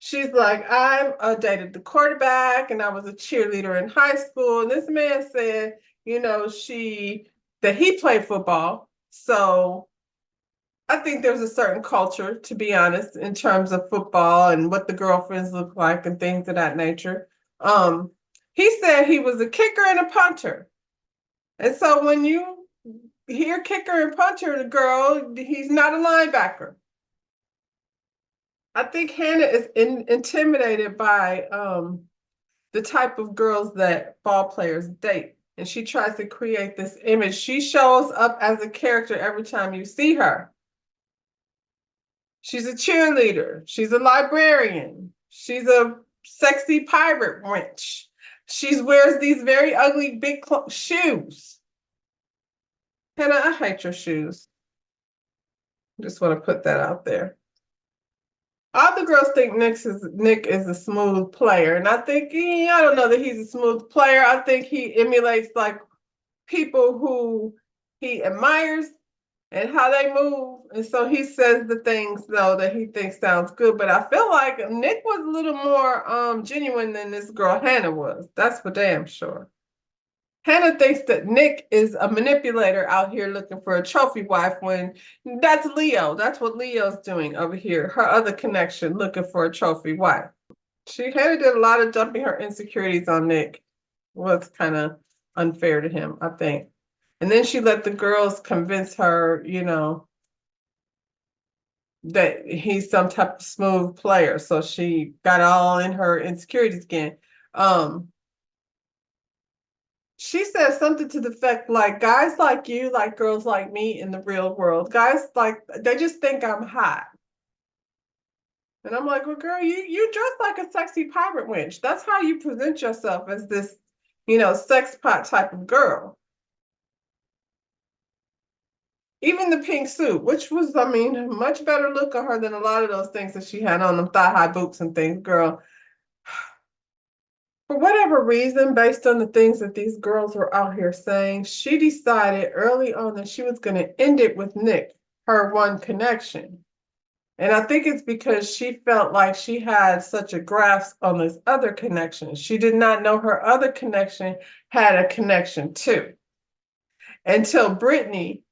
She's like, I dated the quarterback and I was a cheerleader in high school. And this man said, that he played football. So I think there's a certain culture, to be honest, in terms of football and what the girlfriends look like and things of that nature. He said he was a kicker and a punter. And so when you hear kicker and punter, the girl, he's not a linebacker. I think Hannah is intimidated by the type of girls that ball players date. And she tries to create this image. She shows up as a character every time you see her. She's a cheerleader. She's a librarian. She's a sexy pirate wench. She wears these very ugly big shoes. Hannah, I hate your shoes. Just want to put that out there. All the girls think Nick is a smooth player, and I think I don't know that he's a smooth player. I think he emulates like people who he admires and how they move, and so he says the things though that he thinks sounds good. But I feel like Nick was a little more genuine than this girl Hannah was. That's for damn sure. Hannah thinks that Nick is a manipulator out here looking for a trophy wife when that's Leo. That's what Leo's doing over here. Her other connection looking for a trophy wife. Hannah did a lot of dumping her insecurities on Nick. Was kind of unfair to him, I think. And then she let the girls convince her, that he's some type of smooth player. So she got all in her insecurities again. She said something to the effect like, guys like you like girls like me in the real world. Guys like, they just think I'm hot. And I'm like, well, girl, you dress like a sexy pirate wench. That's how you present yourself, as this, sex pot type of girl. Even the pink suit, which was, I mean, a much better look on her than a lot of those things that she had on, them thigh-high boots and things, girl. For whatever reason, based on the things that these girls were out here saying, she decided early on that she was going to end it with Nick, her one connection. And I think it's because she felt like she had such a grasp on this other connection. She did not know her other connection had a connection too. Until Brittany,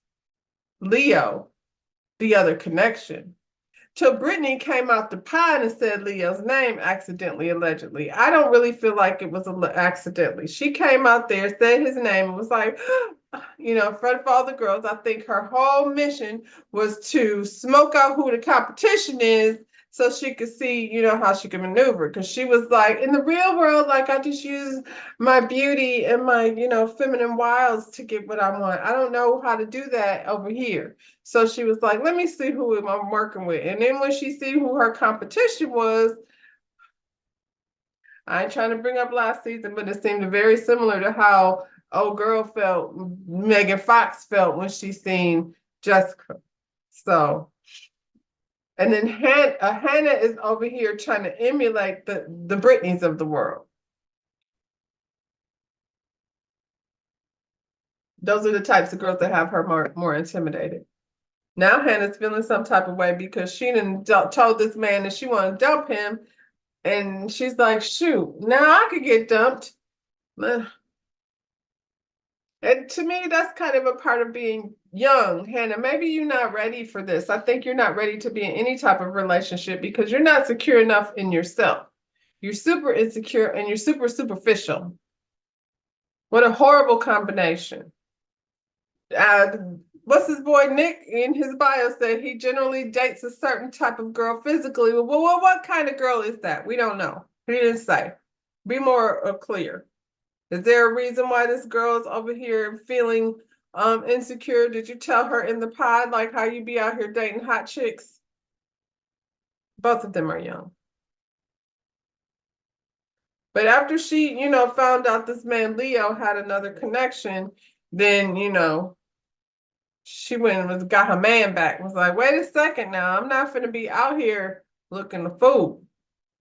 Leo, the other connection, till Brittany came out the pod and said Leo's name accidentally, allegedly. I don't really feel like it was accidentally. She came out there, said his name, and was like, in front of all the girls. I think her whole mission was to smoke out who the competition is so she could see, how she could maneuver. Because she was like, in the real world, like, I just use my beauty and my, feminine wiles to get what I want. I don't know how to do that over here. So she was like, let me see who I'm working with. And then when she see who her competition was, I ain't trying to bring up last season, but it seemed very similar to how old girl felt, Megan Fox felt when she seen Jessica. So, and then Hannah is over here trying to emulate the Britneys of the world. Those are the types of girls that have her more intimidated. Now Hannah's feeling some type of way because she didn't told this man that she wanted to dump him. And she's like, shoot, now I could get dumped. And to me, that's kind of a part of being young, Hannah. Maybe you're not ready for this. I think you're not ready to be in any type of relationship because you're not secure enough in yourself. You're super insecure and you're super superficial. What a horrible combination. Uh, what's his boy Nick in his bio said he generally dates a certain type of girl physically. Well, what kind of girl is that? We don't know. He didn't say. Be more clear. Is there a reason why this girl's over here feeling insecure? Did you tell her in the pod like how you be out here dating hot chicks? Both of them are young. But after she, found out this man Leo had another connection, then, she went and got her man back. Was like, wait a second now, I'm not gonna be out here looking a fool.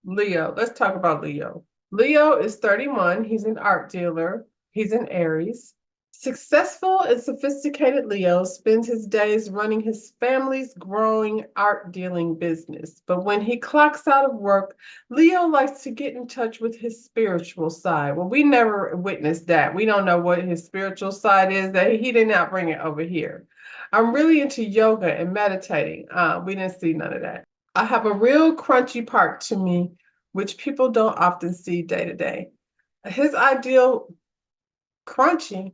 Leo, let's talk about Leo. Leo is 31. He's an art dealer. He's an Aries. Successful and sophisticated Leo spends his days running his family's growing art dealing business. But when he clocks out of work, Leo likes to get in touch with his spiritual side. Well, we never witnessed that. We don't know what his spiritual side is. That he did not bring it over here. I'm really into yoga and meditating. We didn't see none of that. I have a real crunchy part to me, which people don't often see day to day. His ideal crunchy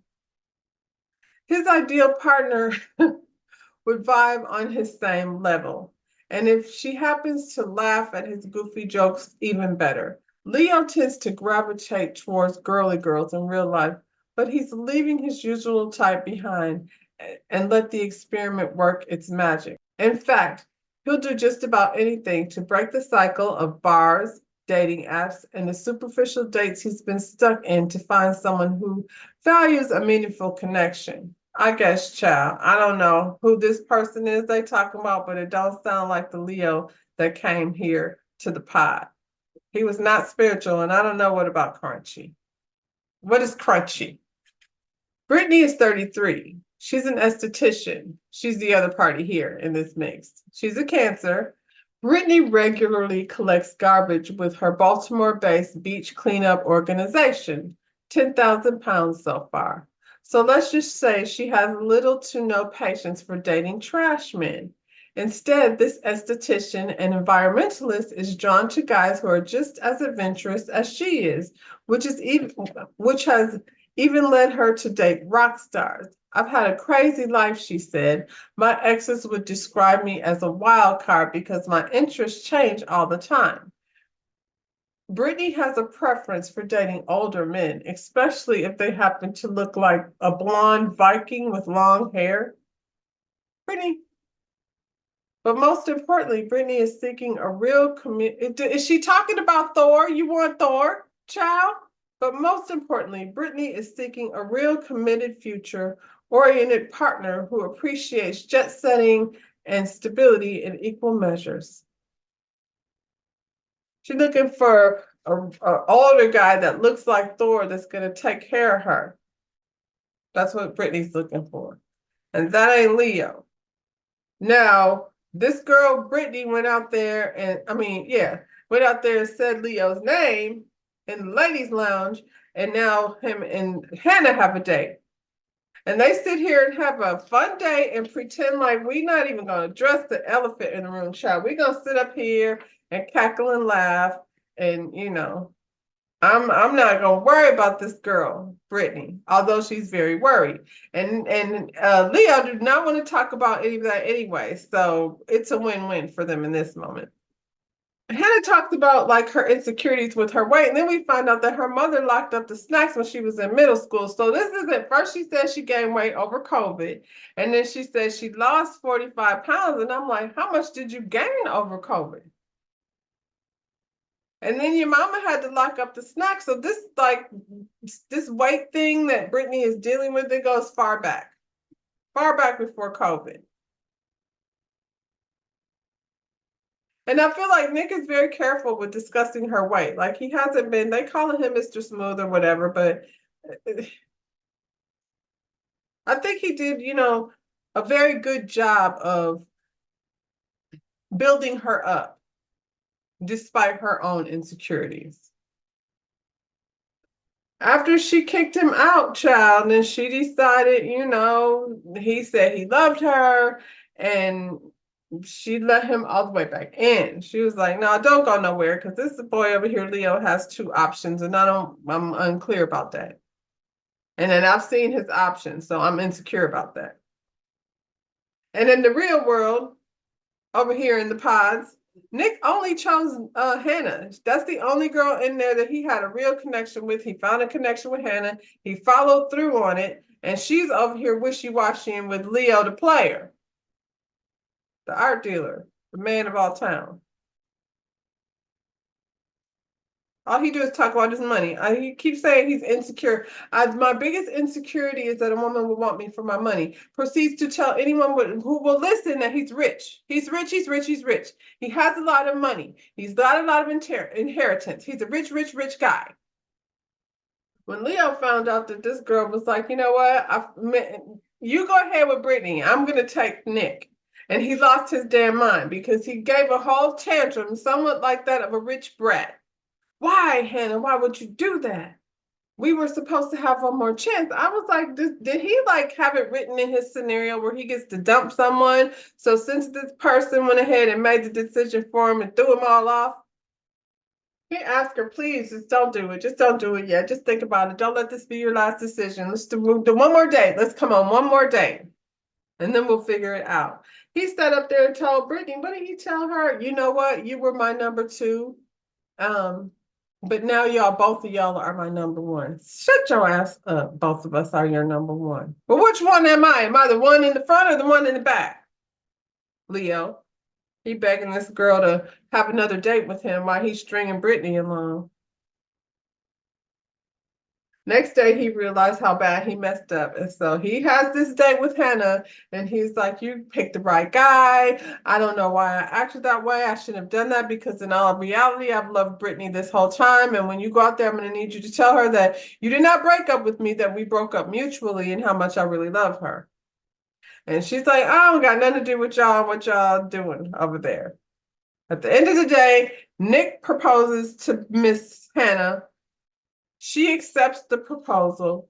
his ideal partner would vibe on his same level. And if she happens to laugh at his goofy jokes, even better. Leo tends to gravitate towards girly girls in real life, but he's leaving his usual type behind and let the experiment work its magic. In fact, he'll do just about anything to break the cycle of bars, dating apps, and the superficial dates he's been stuck in to find someone who values a meaningful connection. I guess, child. I don't know who this person is they talking about, but it don't sound like the Leo that came here to the pod. He was not spiritual, and I don't know what about Crunchy. What is Crunchy? Brittany is 33. She's an esthetician. She's the other party here in this mix. She's a Cancer. Brittany regularly collects garbage with her Baltimore-based beach cleanup organization, 10,000 pounds so far. So let's just say she has little to no patience for dating trash men. Instead, this esthetician and environmentalist is drawn to guys who are just as adventurous as she is, which has even led her to date rock stars. I've had a crazy life, she said. My exes would describe me as a wild card because my interests change all the time. Brittany has a preference for dating older men, especially if they happen to look like a blonde Viking with long hair. Brittany, but most importantly, Brittany is seeking a real commitment. Is she talking about Thor? You want Thor, child? But most importantly, Brittany is seeking a real committed future oriented partner who appreciates jet setting and stability in equal measures. She's looking for an older guy that looks like Thor that's going to take care of her. That's what Brittany's looking for. And that ain't Leo. Now, this girl, Brittany, went out there and, went out there and said Leo's name in the ladies' lounge. And now him and Hannah have a date. And they sit here and have a fun day and pretend like we're not even going to address the elephant in the room, child. We're going to sit up here and cackle and laugh. And, I'm not going to worry about this girl, Brittany, although she's very worried. And Leo did not want to talk about any of that anyway. So it's a win-win for them in this moment. Hannah talked about like her insecurities with her weight, and then we find out that her mother locked up the snacks when she was in middle school. So this is it. First, she said she gained weight over COVID, and then she said she lost 45 pounds. And I'm like, how much did you gain over COVID? And then your mama had to lock up the snacks. So this weight thing that Brittany is dealing with, it goes far back before COVID. And I feel like Nick is very careful with discussing her weight. Like he hasn't been, they calling him Mr. Smooth or whatever, but I think he did, a very good job of building her up despite her own insecurities. After she kicked him out, child, then she decided, he said he loved her and she let him all the way back in. She was like, no, don't go nowhere because this boy over here, Leo, has two options and I'm unclear about that. And then I've seen his options, so I'm insecure about that. And in the real world, over here in the pods, Nick only chose Hannah. That's the only girl in there that he had a real connection with. He found a connection with Hannah. He followed through on it. And she's over here wishy-washy with Leo, the player, the art dealer, the man of all town. All he do is talk about his money. He keeps saying he's insecure. My biggest insecurity is that a woman will want me for my money. Proceeds to tell anyone who will listen that he's rich. He's rich, he's rich, he's rich. He has a lot of money. He's got a lot of inheritance. He's a rich, rich, rich guy. When Leo found out that this girl was like, you know what? You go ahead with Brittany. I'm going to take Nick. And he lost his damn mind because he gave a whole tantrum, somewhat like that of a rich brat. Why, Hannah? Why would you do that? We were supposed to have one more chance. I was like, did he like have it written in his scenario where he gets to dump someone? So since this person went ahead and made the decision for him and threw him all off, he asked her, please, just don't do it. Just don't do it yet. Just think about it. Don't let this be your last decision. Let's do one more date. Let's come on one more date. And then we'll figure it out. He sat up there and told Brittany, what did he tell her? You know what? You were my number two. But now both of y'all are my number one. Shut your ass up. Both of us are your number one. Well, which one am I? Am I the one in the front or the one in the back? Leo. He begging this girl to have another date with him while he's stringing Brittany along. Next day, he realized how bad he messed up. And so he has this date with Hannah, and he's like, you picked the right guy. I don't know why I acted that way. I shouldn't have done that because in all reality, I've loved Brittany this whole time. And when you go out there, I'm going to need you to tell her that you did not break up with me, that we broke up mutually and how much I really love her. And she's like, I don't got nothing to do with y'all, what y'all doing over there. At the end of the day, Nick proposes to Miss Hannah. She accepts the proposal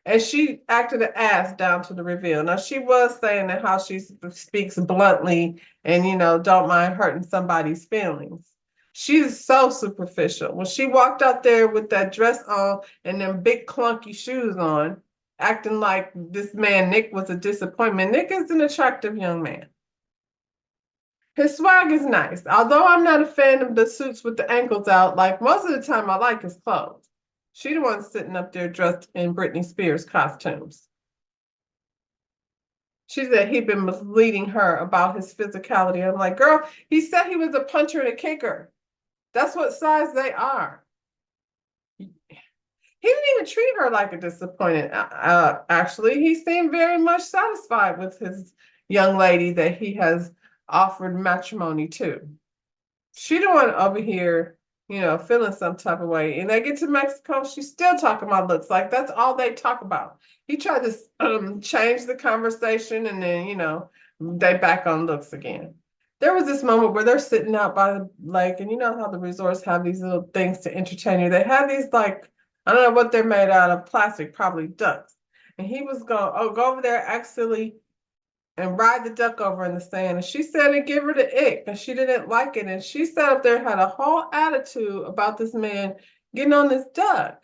and she acted an ass down to the reveal. Now, she was saying that how she speaks bluntly and, don't mind hurting somebody's feelings. She's so superficial. When she walked out there with that dress on and them big clunky shoes on, acting like this man, Nick, was a disappointment. Nick is an attractive young man. His swag is nice. Although I'm not a fan of the suits with the ankles out, like most of the time I like his clothes. She the one sitting up there dressed in Britney Spears costumes. She said he'd been misleading her about his physicality. I'm like, girl, he said he was a puncher and a kicker. That's what size they are. He didn't even treat her like a disappointed. Actually, he seemed very much satisfied with his young lady that he has offered matrimony to. She the one over here, feeling some type of way. And they get to Mexico, she's still talking about looks. Like that's all they talk about. He tried to change the conversation, and then they back on looks again. There was this moment where they're sitting out by the lake, and you know how the resorts have these little things to entertain you. They had these like I don't know what they're made out of, plastic, probably ducks. And he was going, oh, go over there, actually and ride the duck over in the sand. And she said it give her the ick and she didn't like it. And she sat up there, had a whole attitude about this man getting on this duck.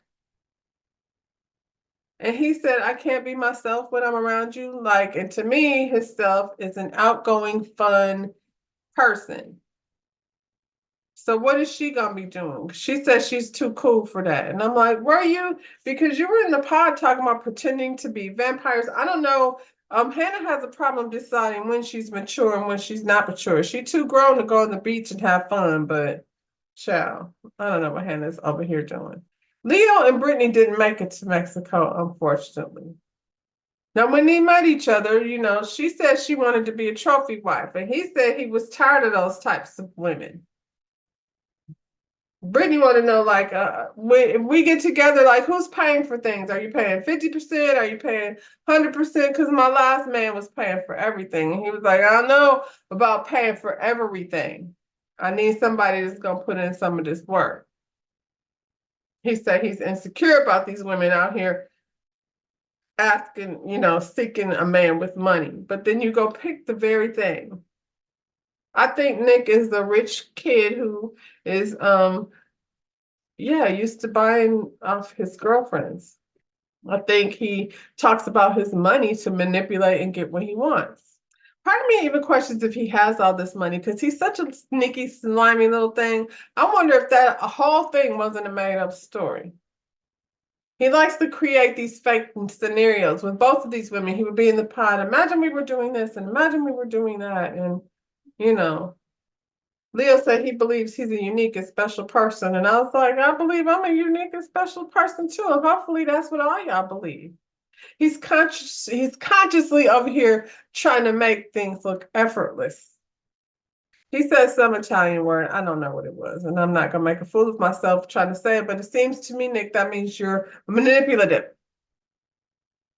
And he said, I can't be myself when I'm around you. Like, and to me, his self is an outgoing, fun person. So what is she gonna be doing? She says she's too cool for that. And I'm like, were you? Because you were in the pod talking about pretending to be vampires. I don't know. Hannah has a problem deciding when she's mature and when she's not mature. She's too grown to go on the beach and have fun, but child, I don't know what Hannah's over here doing. Leo and Brittany didn't make it to Mexico, unfortunately. Now, when they met each other, she said she wanted to be a trophy wife, and he said he was tired of those types of women. Brittany want to know, like, if we get together, like, who's paying for things? Are you paying 50%? Are you paying 100%? Because my last man was paying for everything. And he was like, I don't know about paying for everything. I need somebody that's going to put in some of this work. He said he's insecure about these women out here asking, seeking a man with money. But then you go pick the very thing. I think Nick is the rich kid who is used to buying off his girlfriends. I think he talks about his money to manipulate and get what he wants. Part of me even questions if he has all this money because he's such a sneaky, slimy little thing. I wonder if that whole thing wasn't a made up story. He likes to create these fake scenarios with both of these women. He would be in the pod. Imagine we were doing this and imagine we were doing that. And, Leo said he believes he's a unique and special person. And I was like, I believe I'm a unique and special person too. And hopefully that's what all y'all believe. He's consciously over here trying to make things look effortless. He said some Italian word. I don't know what it was. And I'm not gonna make a fool of myself trying to say it, but it seems to me, Nick, that means you're manipulative.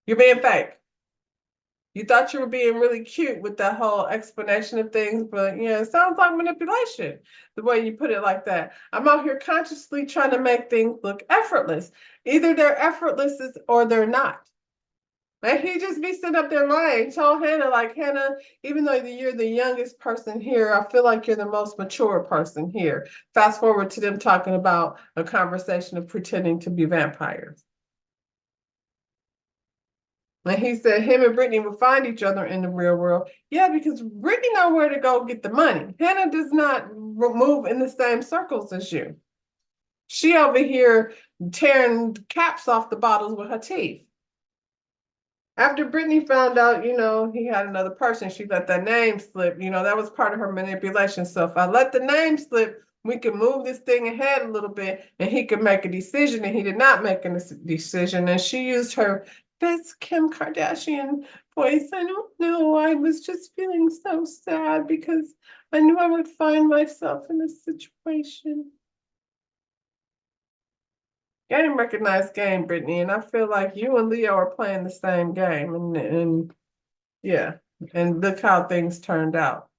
You're being fake. You thought you were being really cute with that whole explanation of things, but it sounds like manipulation, the way you put it like that. I'm out here consciously trying to make things look effortless. Either they're effortless or they're not. And he just be sitting up there lying. Told Hannah, like, Hannah, even though you're the youngest person here, I feel like you're the most mature person here. Fast forward to them talking about a conversation of pretending to be vampires. And he said him and Brittany will find each other in the real world. Yeah, because Brittany know where to go get the money. Hannah does not move in the same circles as you. She over here tearing caps off the bottles with her teeth. After Brittany found out, he had another person, she let that name slip. That was part of her manipulation. So if I let the name slip, we can move this thing ahead a little bit and he could make a decision. And he did not make a decision. And she used her best Kim Kardashian voice. I don't know. I was just feeling so sad because I knew I would find myself in this situation. Game recognized game, Brittany, and I feel like you and Leo are playing the same game, and yeah, and look how things turned out.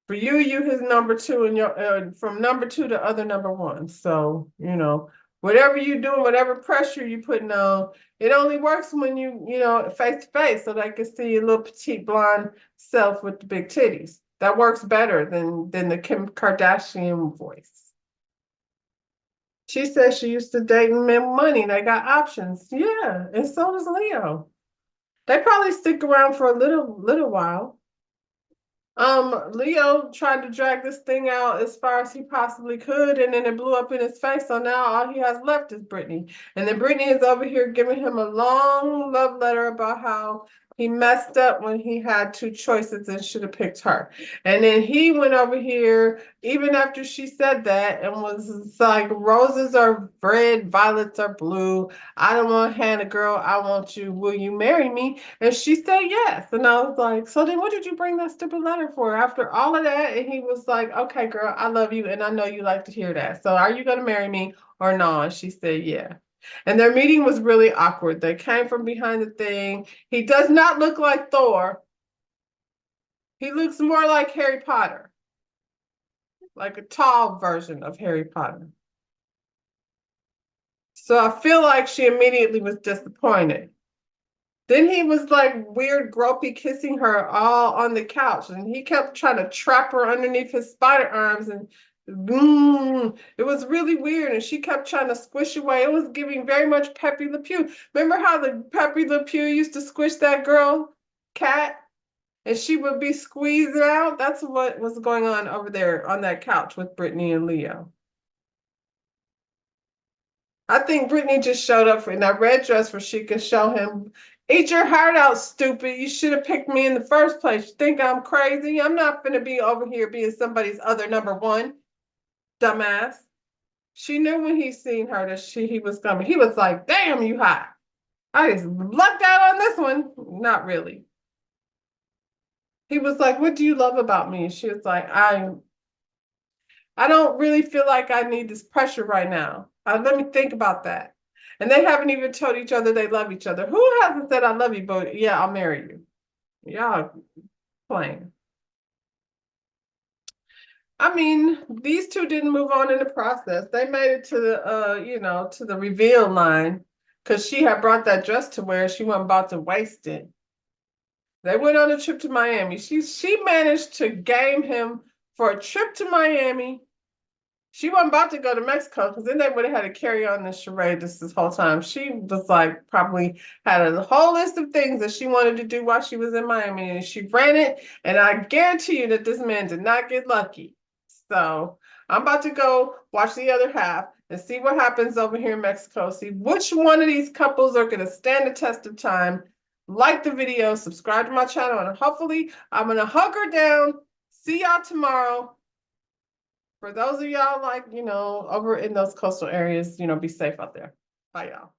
For you his number two, and your from number two to other number one. So whatever you doing, whatever pressure you putting on, it only works when you face to face, so they can see your little petite blonde self with the big titties. That works better than the Kim Kardashian voice. She says she used to date men with money. They got options. Yeah, and so does Leo. They probably stick around for a little while. Leo tried to drag this thing out as far as he possibly could, and then it blew up in his face. So now all he has left is Brittany. And then Brittany is over here giving him a long love letter about how he messed up when he had two choices and should have picked her. And then he went over here, even after she said that, and was like, roses are red, violets are blue. I don't want Hannah, girl. I want you. Will you marry me? And she said yes. And I was like, so then what did you bring that stupid letter for after all of that? And he was like, okay, girl, I love you. And I know you like to hear that. So are you going to marry me or no? And she said, yeah. And their meeting was really awkward. They came from behind the thing. He does not look like Thor. He looks more like Harry Potter, like a tall version of Harry Potter. So I feel like she immediately was disappointed. Then he was like weird, gropey kissing her all on the couch, and he kept trying to trap her underneath his spider arms, and it was really weird. And she kept trying to squish away. It was giving very much Pepe Le Pew. Remember how the Pepe Le Pew used to squish that girl, Cat, and she would be squeezed out? That's what was going on over there on that couch with Brittany and Leo. I think Brittany just showed up in that red dress for she could show him, eat your heart out, stupid. You should have picked me in the first place. You think I'm crazy? I'm not gonna be over here being somebody's other number one, dumbass. She knew when he seen her that he was coming. He was like, damn, you hot. I just lucked out on this one. Not really. He was like, what do you love about me? And she was like, I don't really feel like I need this pressure right now. Let me think about that. And they haven't even told each other they love each other. Who hasn't said I love you, but yeah, I'll marry you? Y'all playing. I mean, these two didn't move on in the process. They made it to the to the reveal line because she had brought that dress to wear. She wasn't about to waste it. They went on a trip to Miami. She managed to game him for a trip to Miami. She wasn't about to go to Mexico because then they would have had to carry on this charade this whole time. She was like probably had a whole list of things that she wanted to do while she was in Miami, and she ran it. And I guarantee you that this man did not get lucky. So I'm about to go watch the other half and see what happens over here in Mexico. See which one of these couples are going to stand the test of time. Like the video, subscribe to my channel, and hopefully I'm going to hug her down. See y'all tomorrow. For those of y'all like, over in those coastal areas, be safe out there. Bye, y'all.